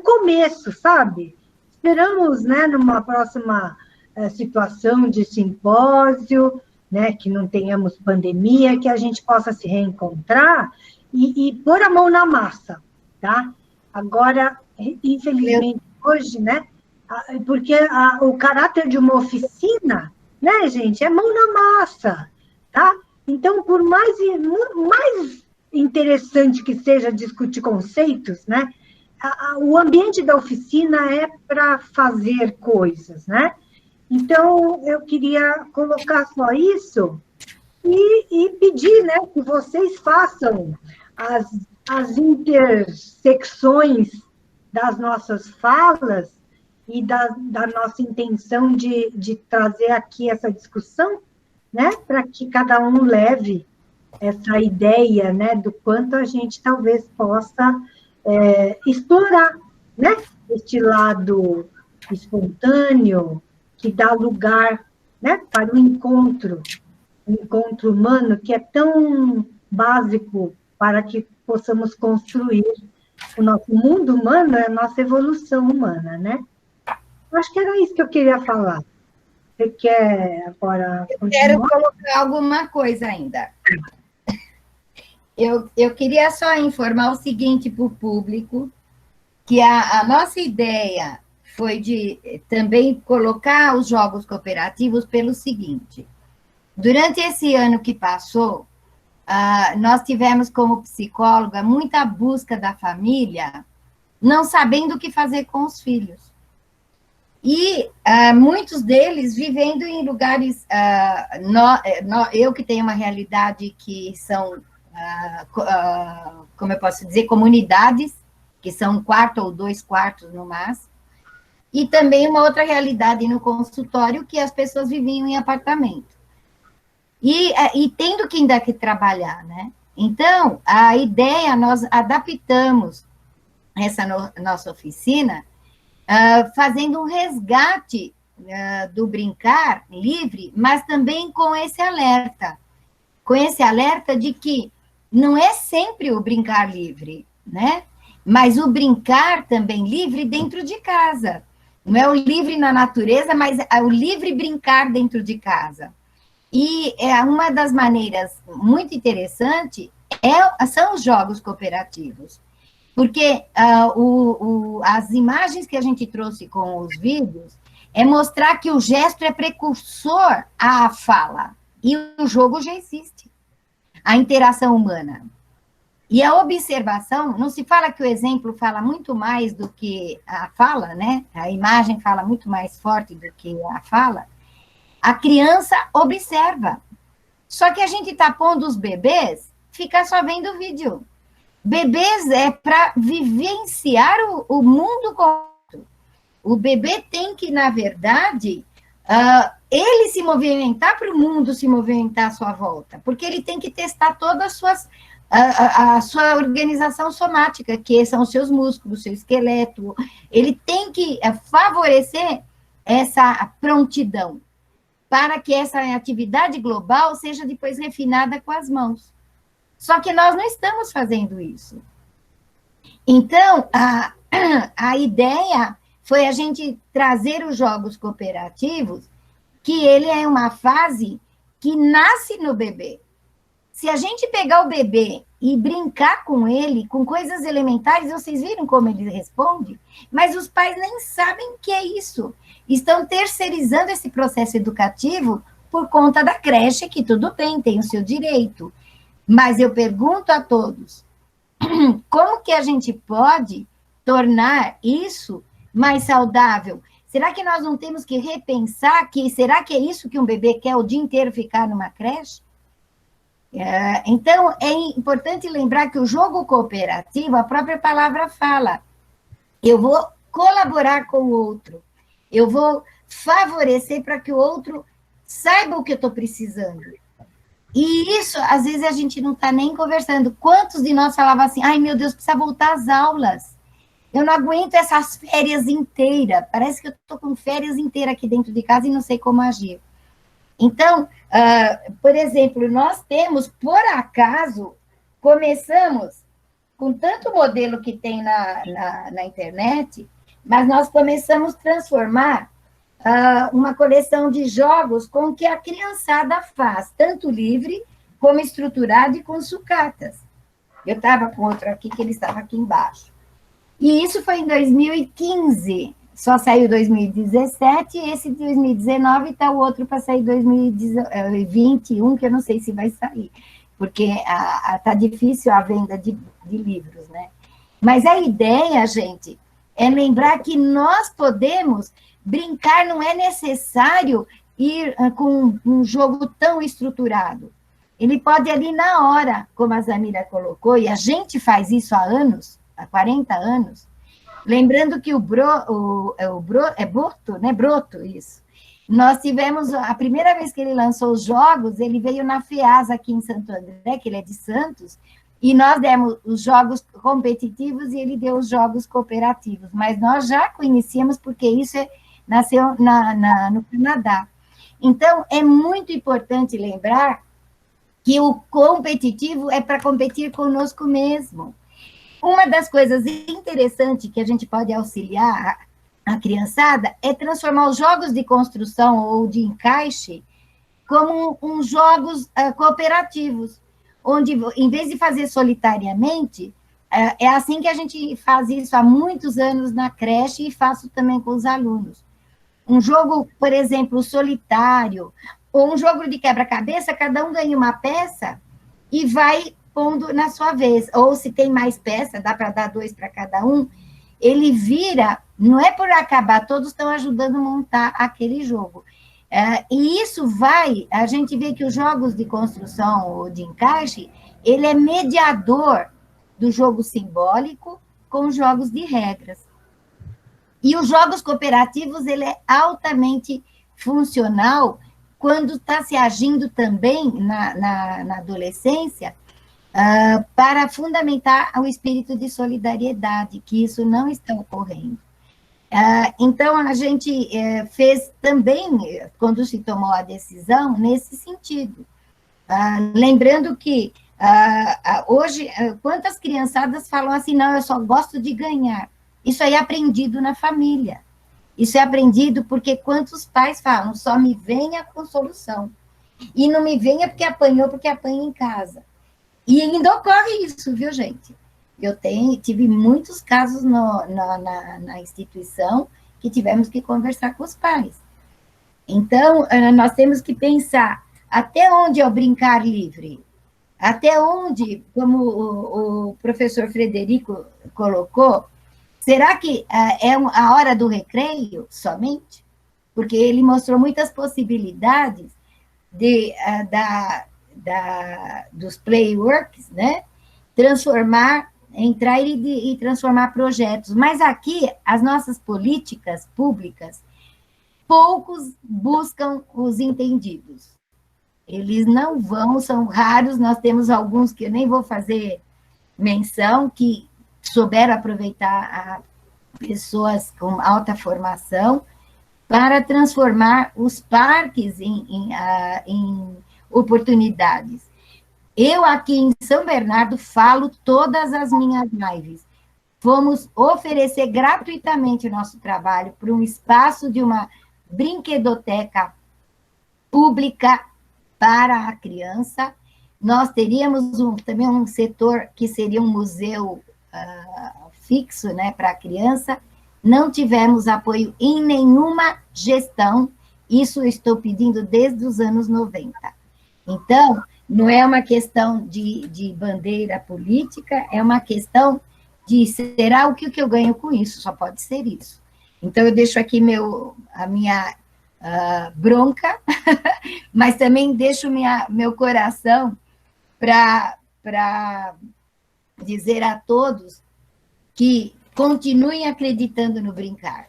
começo, sabe? Esperamos, né, numa próxima situação de simpósio, né, que não tenhamos pandemia, que a gente possa se reencontrar e pôr a mão na massa, tá? Agora, infelizmente, hoje, né, porque o caráter de uma oficina, né, gente, é mão na massa, tá? Então, por mais interessante que seja discutir conceitos, né, o ambiente da oficina é para fazer coisas, né? Então, eu queria colocar só isso e pedir, né, que vocês façam as intersecções das nossas falas e da nossa intenção de trazer aqui essa discussão, né, para que cada um leve essa ideia, né, do quanto a gente talvez possa explorar, né, este lado espontâneo que dá lugar, né, para o encontro humano que é tão básico para que possamos construir o nosso mundo humano, a nossa evolução humana, né? Eu acho que era isso que eu queria falar. Você quer agora Eu quero continuar? colocar alguma coisa ainda. Eu queria só informar o seguinte para o público, que a nossa ideia foi de também colocar os jogos cooperativos pelo seguinte. Durante esse ano que passou, nós tivemos como psicóloga muita busca da família, não sabendo o que fazer com os filhos. E muitos deles vivendo em lugares, eu que tenho uma realidade que são, como eu posso dizer, comunidades, que são 1 quarto ou 2 quartos no máximo, e também uma outra realidade no consultório, que as pessoas viviam em apartamento. E tendo que ainda que trabalhar, né? Então, a ideia, nós adaptamos essa nossa oficina, fazendo um resgate do brincar livre, mas também com esse alerta de que não é sempre o brincar livre, né? Mas o brincar também livre dentro de casa. Não é o livre na natureza, mas é o livre brincar dentro de casa. E uma das maneiras muito interessantes são os jogos cooperativos. Porque as imagens que a gente trouxe com os vídeos é mostrar que o gesto é precursor à fala. E o jogo já existe. A interação humana. E a observação, não se fala que o exemplo fala muito mais do que a fala, né? A imagem fala muito mais forte do que a fala. A criança observa. Só que a gente está pondo os bebês ficar só vendo o vídeo. Bebês é para vivenciar o mundo completo. O bebê tem que, na verdade, ele se movimentar para o mundo se movimentar à sua volta, porque ele tem que testar todas a sua organização somática, que são os seus músculos, o seu esqueleto. Ele tem que favorecer essa prontidão, para que essa atividade global seja depois refinada com as mãos. Só que nós não estamos fazendo isso. Então, a ideia foi a gente trazer os jogos cooperativos, que ele é uma fase que nasce no bebê. Se a gente pegar o bebê e brincar com ele, com coisas elementares, vocês viram como ele responde? Mas os pais nem sabem o que é isso. Estão terceirizando esse processo educativo por conta da creche, que tudo bem, tem o seu direito. Mas eu pergunto a todos, como que a gente pode tornar isso mais saudável? Será que nós não temos que repensar será que é isso que um bebê quer o dia inteiro ficar numa creche? Então, é importante lembrar que o jogo cooperativo, a própria palavra fala, eu vou colaborar com o outro, eu vou favorecer para que o outro saiba o que eu estou precisando. E isso, às vezes, a gente não está nem conversando. Quantos de nós falavam assim, ai, meu Deus, precisa voltar às aulas. Eu não aguento essas férias inteiras. Parece que eu estou com férias inteiras aqui dentro de casa e não sei como agir. Então, por exemplo, nós temos, por acaso, começamos com tanto modelo que tem na internet, mas nós começamos a transformar uma coleção de jogos com o que a criançada faz, tanto livre, como estruturado e com sucatas. Eu estava com outro aqui, que ele estava aqui embaixo. E isso foi em 2015, só saiu 2017, e esse 2019 está o outro para sair 2021, que eu não sei se vai sair, porque está difícil a venda de livros, né? Mas a ideia, gente, é lembrar que nós podemos brincar, não é necessário ir com um jogo tão estruturado. Ele pode ali na hora, como a Zamira colocou, e a gente faz isso há anos, há 40 anos, lembrando que é Broto, né? Broto, isso. Nós tivemos, a primeira vez que ele lançou os jogos, ele veio na FEAS aqui em Santo André, que ele é de Santos, e nós demos os jogos competitivos e ele deu os jogos cooperativos, mas nós já conhecíamos porque isso nasceu no Canadá. Então, é muito importante lembrar que o competitivo é para competir conosco mesmo. Uma das coisas interessantes que a gente pode auxiliar a criançada é transformar os jogos de construção ou de encaixe como uns jogos cooperativos, onde, em vez de fazer solitariamente, é assim que a gente faz isso há muitos anos na creche e faço também com os alunos. Um jogo, por exemplo, solitário, ou um jogo de quebra-cabeça, cada um ganha uma peça e vai pondo na sua vez. Ou se tem mais peça, dá para dar 2 para cada um, ele vira, não é por acabar, todos estão ajudando a montar aquele jogo. E isso a gente vê que os jogos de construção ou de encaixe, ele é mediador do jogo simbólico com os jogos de regras. E os jogos cooperativos, ele é altamente funcional quando está se agindo também na adolescência, para fundamentar o espírito de solidariedade, que isso não está ocorrendo. Então, a gente fez também, quando se tomou a decisão, nesse sentido. Lembrando que, hoje, quantas criançadas falam assim, não, eu só gosto de ganhar. Isso aí é aprendido na família. Isso é aprendido porque quantos pais falam, só me venha com solução. E não me venha porque apanha em casa. E ainda ocorre isso, viu, gente? Eu tive muitos casos na instituição que tivemos que conversar com os pais. Então, nós temos que pensar até onde é o brincar livre, até onde, como o professor Frederico colocou, será que é a hora do recreio somente? Porque ele mostrou muitas possibilidades dos playworks, né? Entrar e transformar projetos. Mas aqui, as nossas políticas públicas, poucos buscam os entendidos. Eles não vão, são raros, nós temos alguns que eu nem vou fazer menção, que souberam aproveitar pessoas com alta formação para transformar os parques em oportunidades. Eu aqui em São Bernardo falo todas as minhas lives. Vamos oferecer gratuitamente o nosso trabalho para um espaço de uma brinquedoteca pública para a criança. Nós teríamos também um setor que seria um museu fixo, né, para a criança. Não tivemos apoio em nenhuma gestão. Isso eu estou pedindo desde os anos 90. Então, não é uma questão de bandeira política, é uma questão de será o que eu ganho com isso? Só pode ser isso. Então, eu deixo aqui a minha bronca, mas também deixo meu coração para dizer a todos que continuem acreditando no brincar,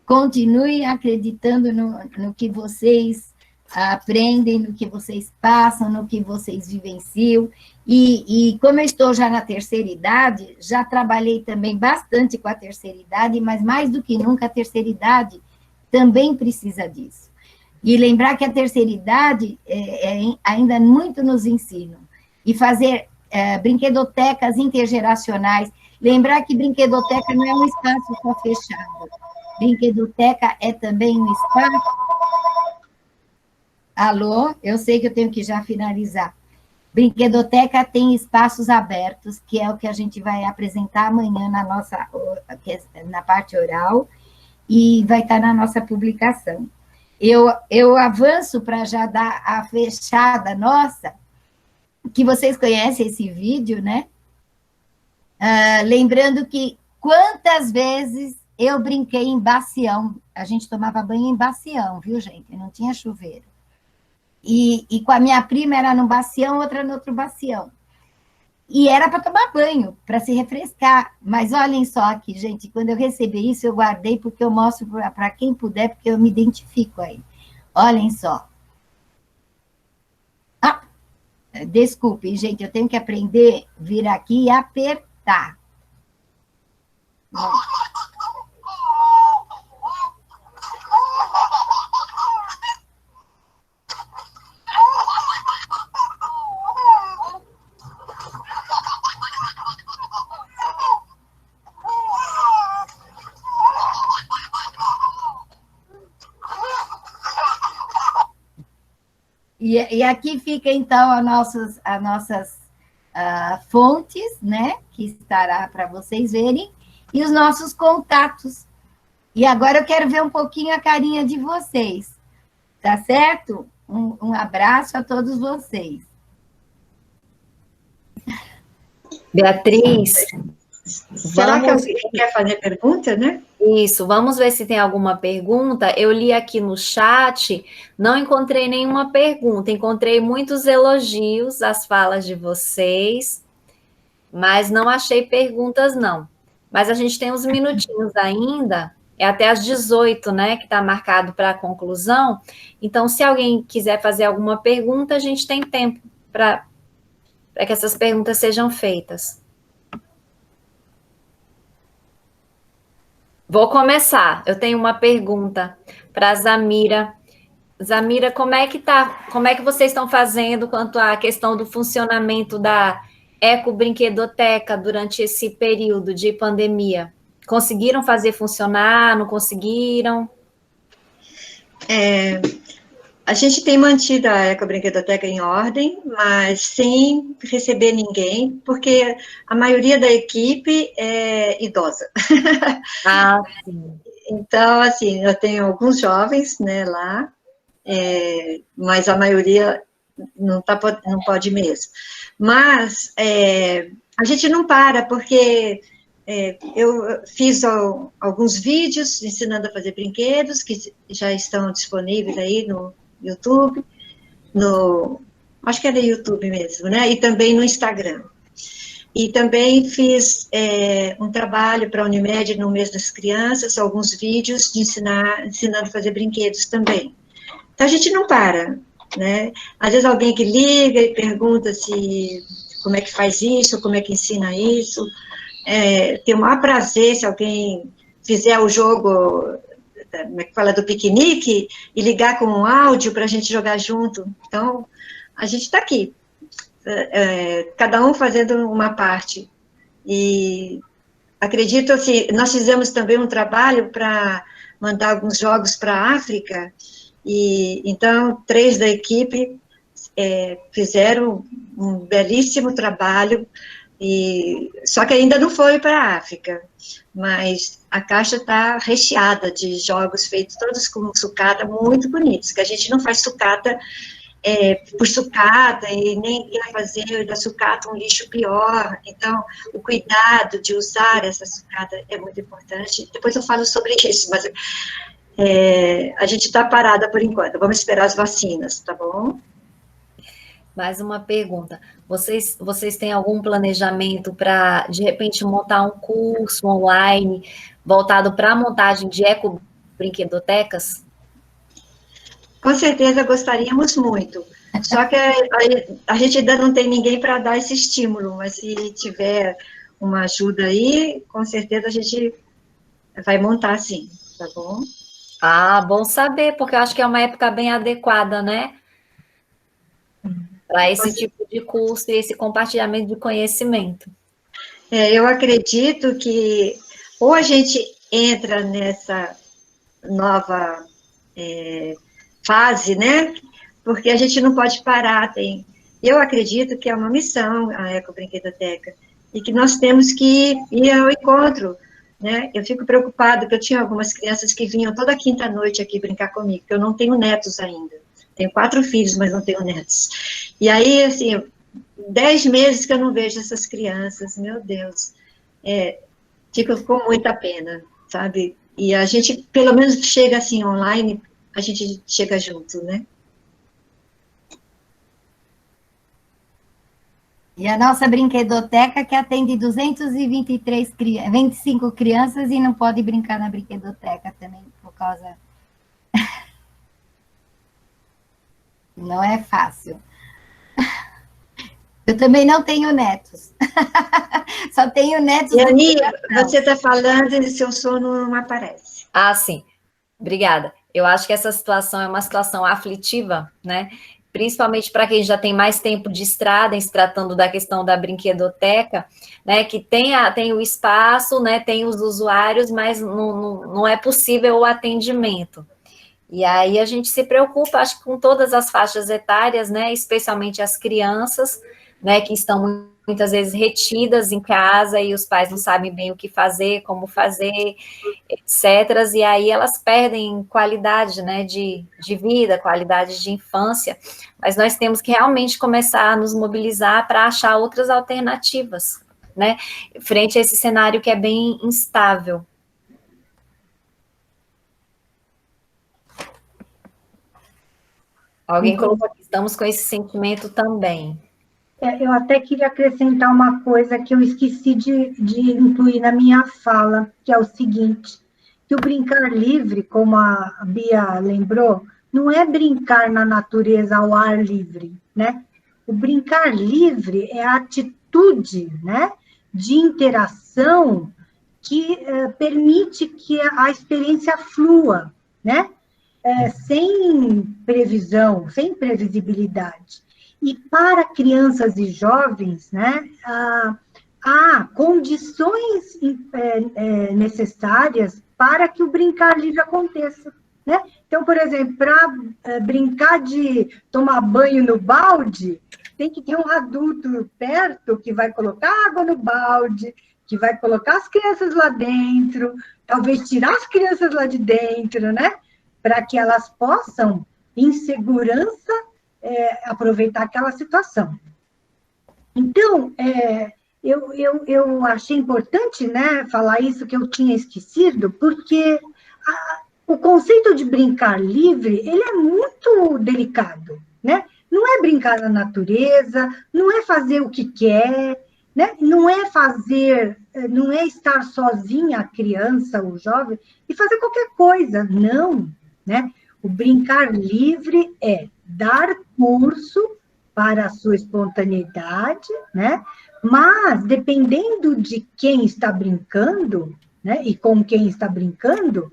continuem acreditando no que vocês aprendem, no que vocês passam, no que vocês vivenciam, e como eu estou já na terceira idade, já trabalhei também bastante com a terceira idade, mas mais do que nunca a terceira idade também precisa disso. E lembrar que a terceira idade ainda muito nos ensina, e fazer brinquedotecas intergeracionais, lembrar que brinquedoteca não é um espaço só fechado, brinquedoteca é também um espaço... Alô, eu sei que eu tenho que já finalizar. Brinquedoteca tem espaços abertos, que é o que a gente vai apresentar amanhã na parte oral, e vai estar na nossa publicação. Eu avanço para já dar a fechada nossa, que vocês conhecem esse vídeo, né? Lembrando que quantas vezes eu brinquei em bacião, a gente tomava banho em bacião, viu, gente? Não tinha chuveiro. E com a minha prima era num bacião, outra no outro bacião. E era para tomar banho, para se refrescar. Mas olhem só aqui, gente, quando eu recebi isso, eu guardei porque eu mostro para quem puder, porque eu me identifico aí. Olhem só. Desculpem, gente, eu tenho que aprender a vir aqui e apertar. E aqui fica, então, as nossas fontes, né? Que estará para vocês verem, e os nossos contatos. E agora eu quero ver um pouquinho a carinha de vocês, tá certo? Um abraço a todos vocês. Beatriz, Será que alguém quer fazer pergunta, né? Isso, vamos ver se tem alguma pergunta. Eu li aqui no chat, não encontrei nenhuma pergunta, encontrei muitos elogios às falas de vocês, mas não achei perguntas, não. Mas a gente tem uns minutinhos ainda, é até às 18, né, que está marcado para a conclusão. Então, se alguém quiser fazer alguma pergunta, a gente tem tempo para que essas perguntas sejam feitas. Vou começar. Eu tenho uma pergunta para a Zamira. Zamira, como é que vocês estão fazendo quanto à questão do funcionamento da ecobrinquedoteca durante esse período de pandemia? Conseguiram fazer funcionar? Não conseguiram? A gente tem mantido a ecobrinquedoteca em ordem, mas sem receber ninguém, porque a maioria da equipe é idosa. Ah, sim. Então, assim, eu tenho alguns jovens, né, lá, mas a maioria não pode mesmo. Mas a gente não para, porque eu fiz alguns vídeos ensinando a fazer brinquedos, que já estão disponíveis aí no YouTube, acho que é no YouTube mesmo, né? E também no Instagram. E também fiz um trabalho para a Unimed no mês das crianças, alguns vídeos de ensinando a fazer brinquedos também. Então, a gente não para, né? Às vezes alguém que liga e pergunta como é que faz isso, como é que ensina isso. Tenho o maior prazer se alguém fizer o jogo, como é que fala, do piquenique, e ligar com um áudio para a gente jogar junto. Então, a gente está aqui, cada um fazendo uma parte. E acredito, assim, nós fizemos também um trabalho para mandar alguns jogos para a África, e então 3 da equipe fizeram um belíssimo trabalho, só que ainda não foi para a África, mas a caixa está recheada de jogos feitos todos com sucata, muito bonitos, que a gente não faz sucata por sucata, e nem quer fazer da sucata um lixo pior. Então, o cuidado de usar essa sucata é muito importante. Depois eu falo sobre isso, mas a gente está parada por enquanto, vamos esperar as vacinas, tá bom? Mais uma pergunta. Vocês têm algum planejamento para, de repente, montar um curso online voltado para a montagem de ecobrinquedotecas? Com certeza gostaríamos muito. Só que a gente ainda não tem ninguém para dar esse estímulo, mas se tiver uma ajuda aí, com certeza a gente vai montar sim, tá bom? Ah, bom saber, porque eu acho que é uma época bem adequada, né? Para esse tipo de curso e esse compartilhamento de conhecimento. Eu acredito que ou a gente entra nessa nova fase, né? Porque a gente não pode parar. Eu acredito que é uma missão a Ecobrinquedoteca e que nós temos que ir ao encontro, né? Eu fico preocupada que eu tinha algumas crianças que vinham toda quinta-noite aqui brincar comigo, porque eu não tenho netos ainda. Tenho 4 filhos, mas não tenho netos. E aí, assim, 10 meses que eu não vejo essas crianças, meu Deus. Fico com muita pena, sabe? E a gente, pelo menos, chega assim, online, a gente chega junto, né? E a nossa brinquedoteca, que atende 25 crianças e não pode brincar na brinquedoteca também, por causa... Não é fácil. Eu também não tenho netos. Só tenho netos... E, Ani, você está falando e seu sono não aparece. Ah, sim. Obrigada. Eu acho que essa situação é uma situação aflitiva, né? Principalmente para quem já tem mais tempo de estrada, em se tratando da questão da brinquedoteca, né? Que tem o espaço, né? Tem os usuários, mas não é possível o atendimento. E aí a gente se preocupa, acho que com todas as faixas etárias, né, especialmente as crianças, né, que estão muitas vezes retidas em casa e os pais não sabem bem o que fazer, como fazer, etc. E aí elas perdem qualidade, né, de vida, qualidade de infância. Mas nós temos que realmente começar a nos mobilizar para achar outras alternativas, né, frente a esse cenário que é bem instável. Alguém colocou aqui, estamos com esse sentimento também. Eu até queria acrescentar uma coisa que eu esqueci de incluir na minha fala, que é o seguinte, que o brincar livre, como a Bia lembrou, não é brincar na natureza ao ar livre, né? O brincar livre é a atitude, né, de interação que permite que a experiência flua, né? Sem previsão, sem previsibilidade. E para crianças e jovens, né, há condições necessárias para que o brincar livre aconteça, né? Então, por exemplo, para brincar de tomar banho no balde, tem que ter um adulto perto que vai colocar água no balde, que vai colocar as crianças lá dentro, talvez tirar as crianças lá de dentro, né? Para que elas possam, em segurança, aproveitar aquela situação. Então, eu achei importante, né, falar isso que eu tinha esquecido, porque o conceito de brincar livre, ele é muito delicado, né? Não é brincar na natureza, não é fazer o que quer, né? Não é estar sozinha a criança ou o jovem e fazer qualquer coisa, não, né? O brincar livre é dar curso para a sua espontaneidade, né? Mas, dependendo de quem está brincando, né? E com quem está brincando,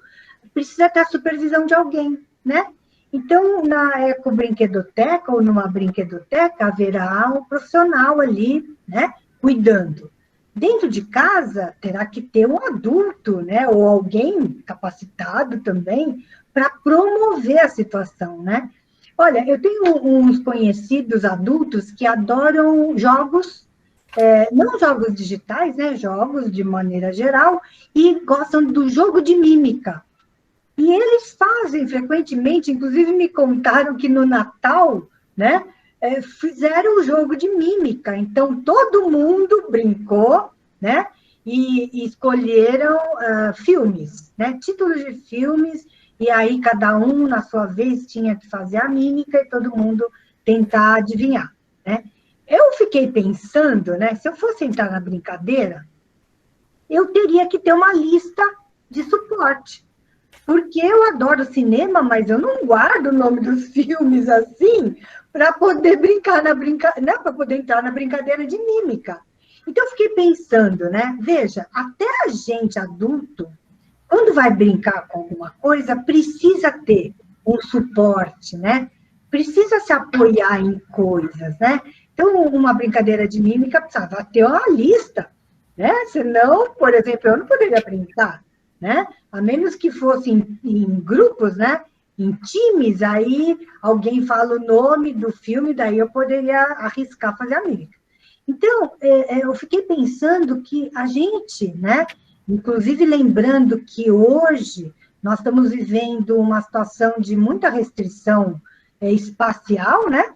precisa ter a supervisão de alguém, né? Então, na ecobrinquedoteca ou numa brinquedoteca, haverá um profissional ali, né? Cuidando. Dentro de casa, terá que ter um adulto, né? Ou alguém capacitado também para promover a situação, né? Olha, eu tenho uns conhecidos adultos que adoram jogos, não jogos digitais, né? Jogos de maneira geral, e gostam do jogo de mímica. E eles fazem frequentemente, inclusive me contaram que no Natal, né? Fizeram o jogo de mímica. Então, todo mundo brincou, né? E escolheram filmes, né? Títulos de filmes. E aí, cada um, na sua vez, tinha que fazer a mímica e todo mundo tentar adivinhar, né? Eu fiquei pensando, né? Se eu fosse entrar na brincadeira, eu teria que ter uma lista de suporte. Porque eu adoro cinema, mas eu não guardo o nome dos filmes assim para poder brincar né? Para poder entrar na brincadeira de mímica. Então, eu fiquei pensando, né? Veja, até a gente adulto, quando vai brincar com alguma coisa, precisa ter um suporte, né? Precisa se apoiar em coisas, né? Então, uma brincadeira de mímica precisava ter uma lista, né? Senão, por exemplo, eu não poderia brincar, né? A menos que fosse em grupos, né? Em times, aí alguém fala o nome do filme, daí eu poderia arriscar fazer a mímica. Então, eu fiquei pensando que a gente, né? Inclusive, lembrando que hoje nós estamos vivendo uma situação de muita restrição espacial, né?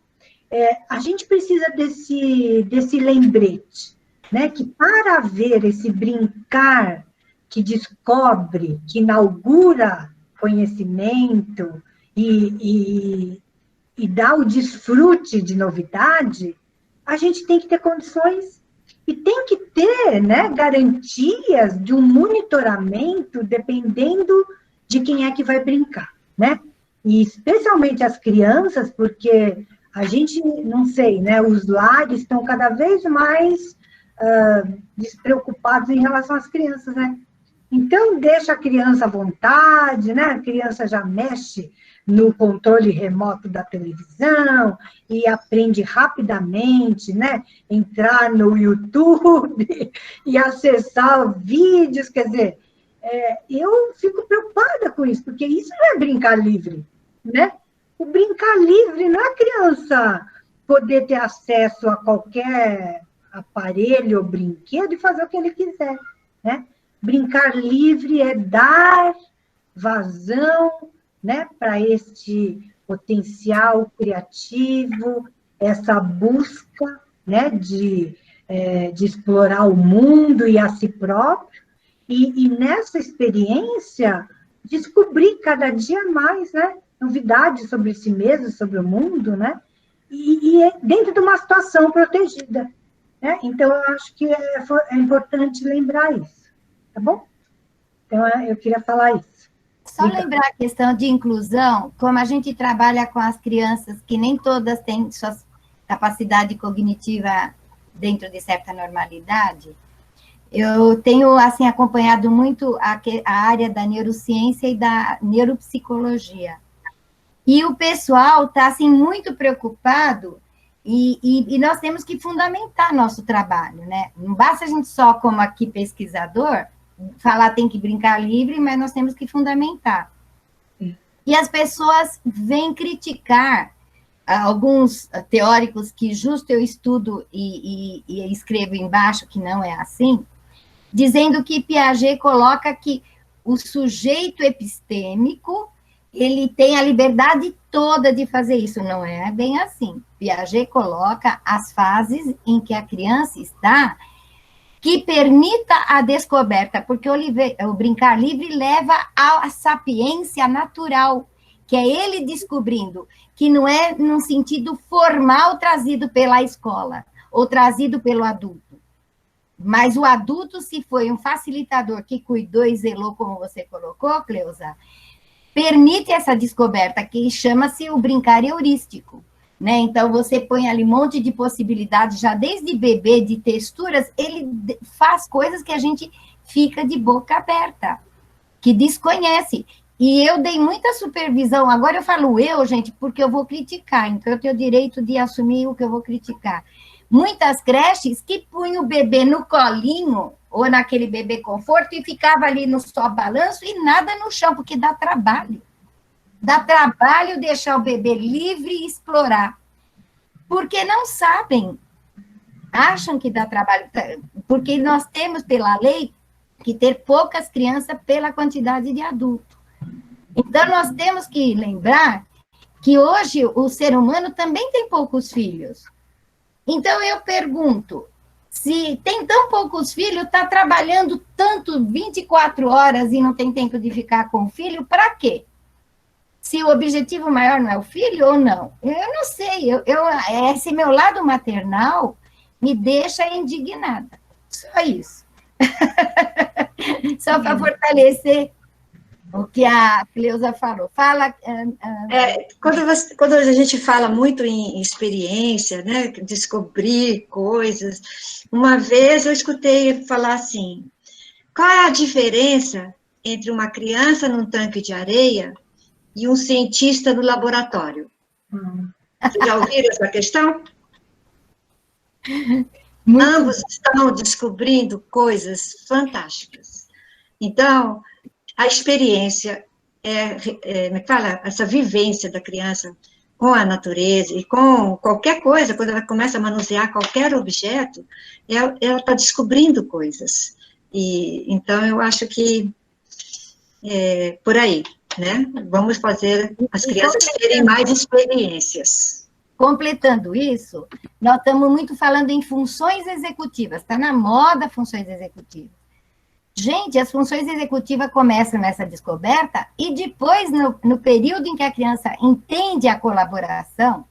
A gente precisa desse lembrete, né? Que para haver esse brincar que descobre, que inaugura conhecimento e dá o desfrute de novidade, a gente tem que ter condições e tem que ter, né, garantias de um monitoramento dependendo de quem é que vai brincar, né? E especialmente as crianças, porque a gente, não sei, né, os lares estão cada vez mais despreocupados em relação às crianças, né? Então, deixa a criança à vontade, né? A criança já mexe no controle remoto da televisão e aprende rapidamente, né? Entrar no YouTube e acessar vídeos, quer dizer, eu fico preocupada com isso, porque isso não é brincar livre, né? O brincar livre não é a criança poder ter acesso a qualquer aparelho ou brinquedo e fazer o que ele quiser, né? Brincar livre é dar vazão, né, para este potencial criativo, essa busca, né, de explorar o mundo e a si próprio, e nessa experiência, descobrir cada dia mais, né, novidades sobre si mesmo, sobre o mundo, né, e dentro de uma situação protegida, né? Então, eu acho que é importante lembrar isso, tá bom? Então, eu queria falar isso. Só lembrar a questão de inclusão, como a gente trabalha com as crianças, que nem todas têm sua capacidade cognitiva dentro de certa normalidade, eu tenho, assim, acompanhado muito a área da neurociência e da neuropsicologia. E o pessoal está, assim, muito preocupado, e nós temos que fundamentar nosso trabalho, né? Não basta a gente só, como aqui pesquisador, falar tem que brincar livre, mas nós temos que fundamentar. E as pessoas vêm criticar alguns teóricos que justo eu estudo e escrevo embaixo que não é assim, dizendo que Piaget coloca que o sujeito epistêmico, ele tem a liberdade toda de fazer isso. Não é bem assim. Piaget coloca as fases em que a criança está que permita a descoberta, porque o brincar livre leva à sapiência natural, que é ele descobrindo, que não é num sentido formal trazido pela escola, ou trazido pelo adulto. Mas o adulto, se foi um facilitador que cuidou e zelou, como você colocou, Cleusa, permite essa descoberta, que chama-se o brincar heurístico. Né? Então, você põe ali um monte de possibilidades, já desde bebê, de texturas, ele faz coisas que a gente fica de boca aberta, que desconhece. E eu dei muita supervisão, agora eu falo gente, porque eu vou criticar, então eu tenho o direito de assumir o que eu vou criticar. Muitas creches que punham o bebê no colinho, ou naquele bebê conforto, e ficava ali no só balanço e nada no chão, porque dá trabalho. Dá trabalho deixar o bebê livre e explorar. Porque não sabem. Acham que dá trabalho. Porque nós temos, pela lei, que ter poucas crianças pela quantidade de adultos. Então, nós temos que lembrar que hoje o ser humano também tem poucos filhos. Então, eu pergunto, se tem tão poucos filhos, está trabalhando tanto 24 horas e não tem tempo de ficar com o filho, para quê? Se o objetivo maior não é o filho ou não. Eu não sei, esse meu lado maternal me deixa indignada. Só isso. Só para fortalecer o que a Cleusa falou. Fala. Quando a gente fala muito em experiência, né, descobrir coisas, uma vez eu escutei falar assim: qual é a diferença entre uma criança num tanque de areia e um cientista no laboratório? Vocês já ouviram essa questão? Ambos estão descobrindo coisas fantásticas. Então, a experiência, essa vivência da criança com a natureza e com qualquer coisa, quando ela começa a manusear qualquer objeto, ela está descobrindo coisas. Então, eu acho que é por aí, né? Vamos fazer as crianças terem mais experiências. Completando isso, nós estamos muito falando em funções executivas, está na moda funções executivas. Gente, as funções executivas começam nessa descoberta e depois, no período em que a criança entende a colaboração,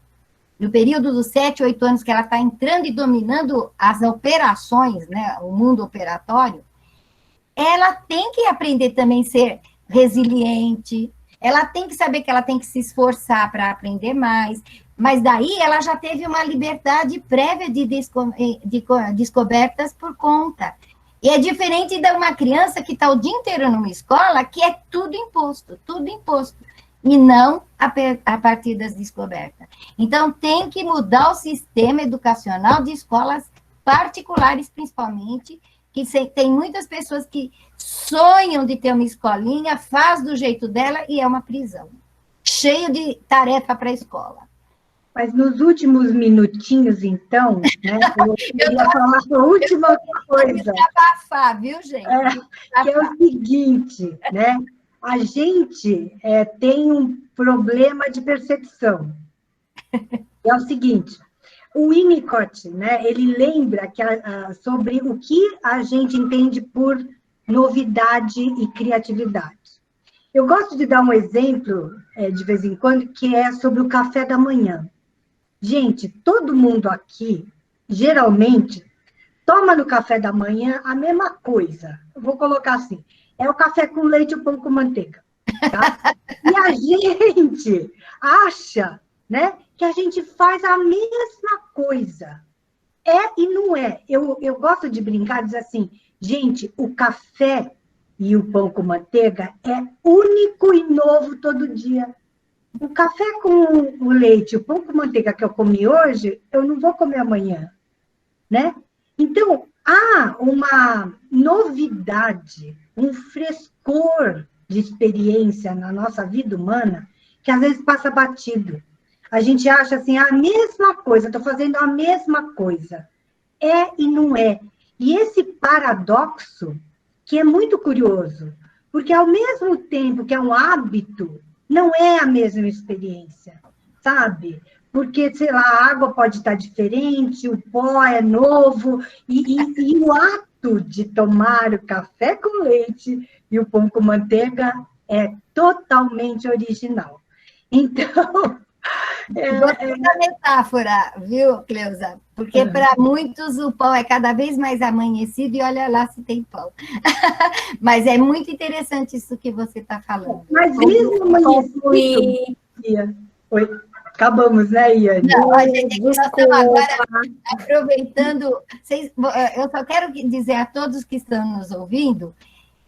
no período dos 7, 8 anos que ela está entrando e dominando as operações, né, o mundo operatório, ela tem que aprender também a ser resiliente, ela tem que saber que ela tem que se esforçar para aprender mais, mas daí ela já teve uma liberdade prévia de descobertas por conta. E é diferente de uma criança que está o dia inteiro numa escola, que é tudo imposto, e não a partir das descobertas. Então, tem que mudar o sistema educacional de escolas particulares, principalmente, que tem muitas pessoas que sonham de ter uma escolinha, faz do jeito dela e é uma prisão. Cheio de tarefa para a escola. Mas nos últimos minutinhos, então, né, eu queria falar a última coisa. Abafar, viu, gente? Que é o seguinte, né? A gente tem um problema de percepção. É o seguinte, o Winnicott, né, ele lembra sobre o que a gente entende por novidade e criatividade. Eu gosto de dar um exemplo, de vez em quando, que é sobre o café da manhã. Gente, todo mundo aqui, geralmente, toma no café da manhã a mesma coisa. Eu vou colocar assim, é o café com leite e o pão com manteiga. Tá? E a gente acha, né, que a gente faz a mesma coisa. É e não é. Eu gosto de brincar, dizer assim, gente, o café e o pão com manteiga é único e novo todo dia. O café com o leite, o pão com manteiga que eu comi hoje, eu não vou comer amanhã, né? Então, há uma novidade, um frescor de experiência na nossa vida humana que às vezes passa batido. A gente acha assim, a mesma coisa, estou fazendo a mesma coisa. É e não é. E esse paradoxo, que é muito curioso, porque ao mesmo tempo que é um hábito, não é a mesma experiência, sabe? Porque, sei lá, a água pode estar diferente, o pó é novo, e o ato de tomar o café com leite e o pão com manteiga é totalmente original. Então... Gostei da metáfora, viu, Cleusa? Porque para muitos o pão é cada vez mais amanhecido e olha lá se tem pão. Mas é muito interessante isso que você está falando. Mas mesmo amanhecido... Oi, acabamos, né, Iane? Não, a gente nós estamos agora aproveitando... eu só quero dizer a todos que estão nos ouvindo,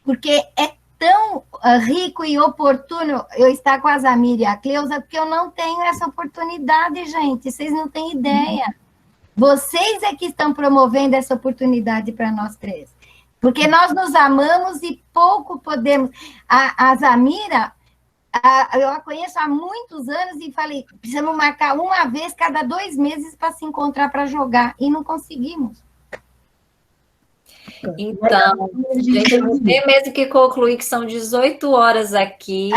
porque é tão rico e oportuno eu estar com a Zamira e a Cleusa, porque eu não tenho essa oportunidade, gente. Vocês não têm ideia. Vocês é que estão promovendo essa oportunidade para nós três. Porque nós nos amamos e pouco podemos. A Zamira, eu a conheço há muitos anos e falei, precisamos marcar uma vez cada 2 meses para se encontrar para jogar. E não conseguimos. Então, gente, eu tenho mesmo que concluir que são 18 horas aqui.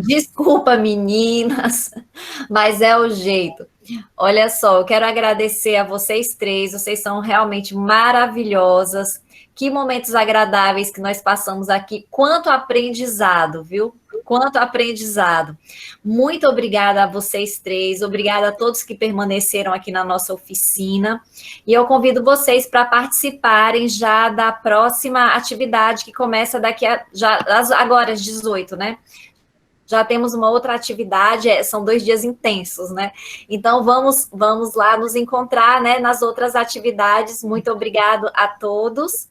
Desculpa, meninas, mas é o jeito. Olha só, eu quero agradecer a vocês três, vocês são realmente maravilhosas. Que momentos agradáveis que nós passamos aqui. Quanto aprendizado, viu? Quanto aprendizado. Muito obrigada a vocês três, obrigada a todos que permaneceram aqui na nossa oficina. E eu convido vocês para participarem já da próxima atividade que começa daqui a... agora, às 18, né? Já temos uma outra atividade, são 2 dias intensos, né? Então, vamos lá nos encontrar, né, nas outras atividades. Muito obrigado a todos.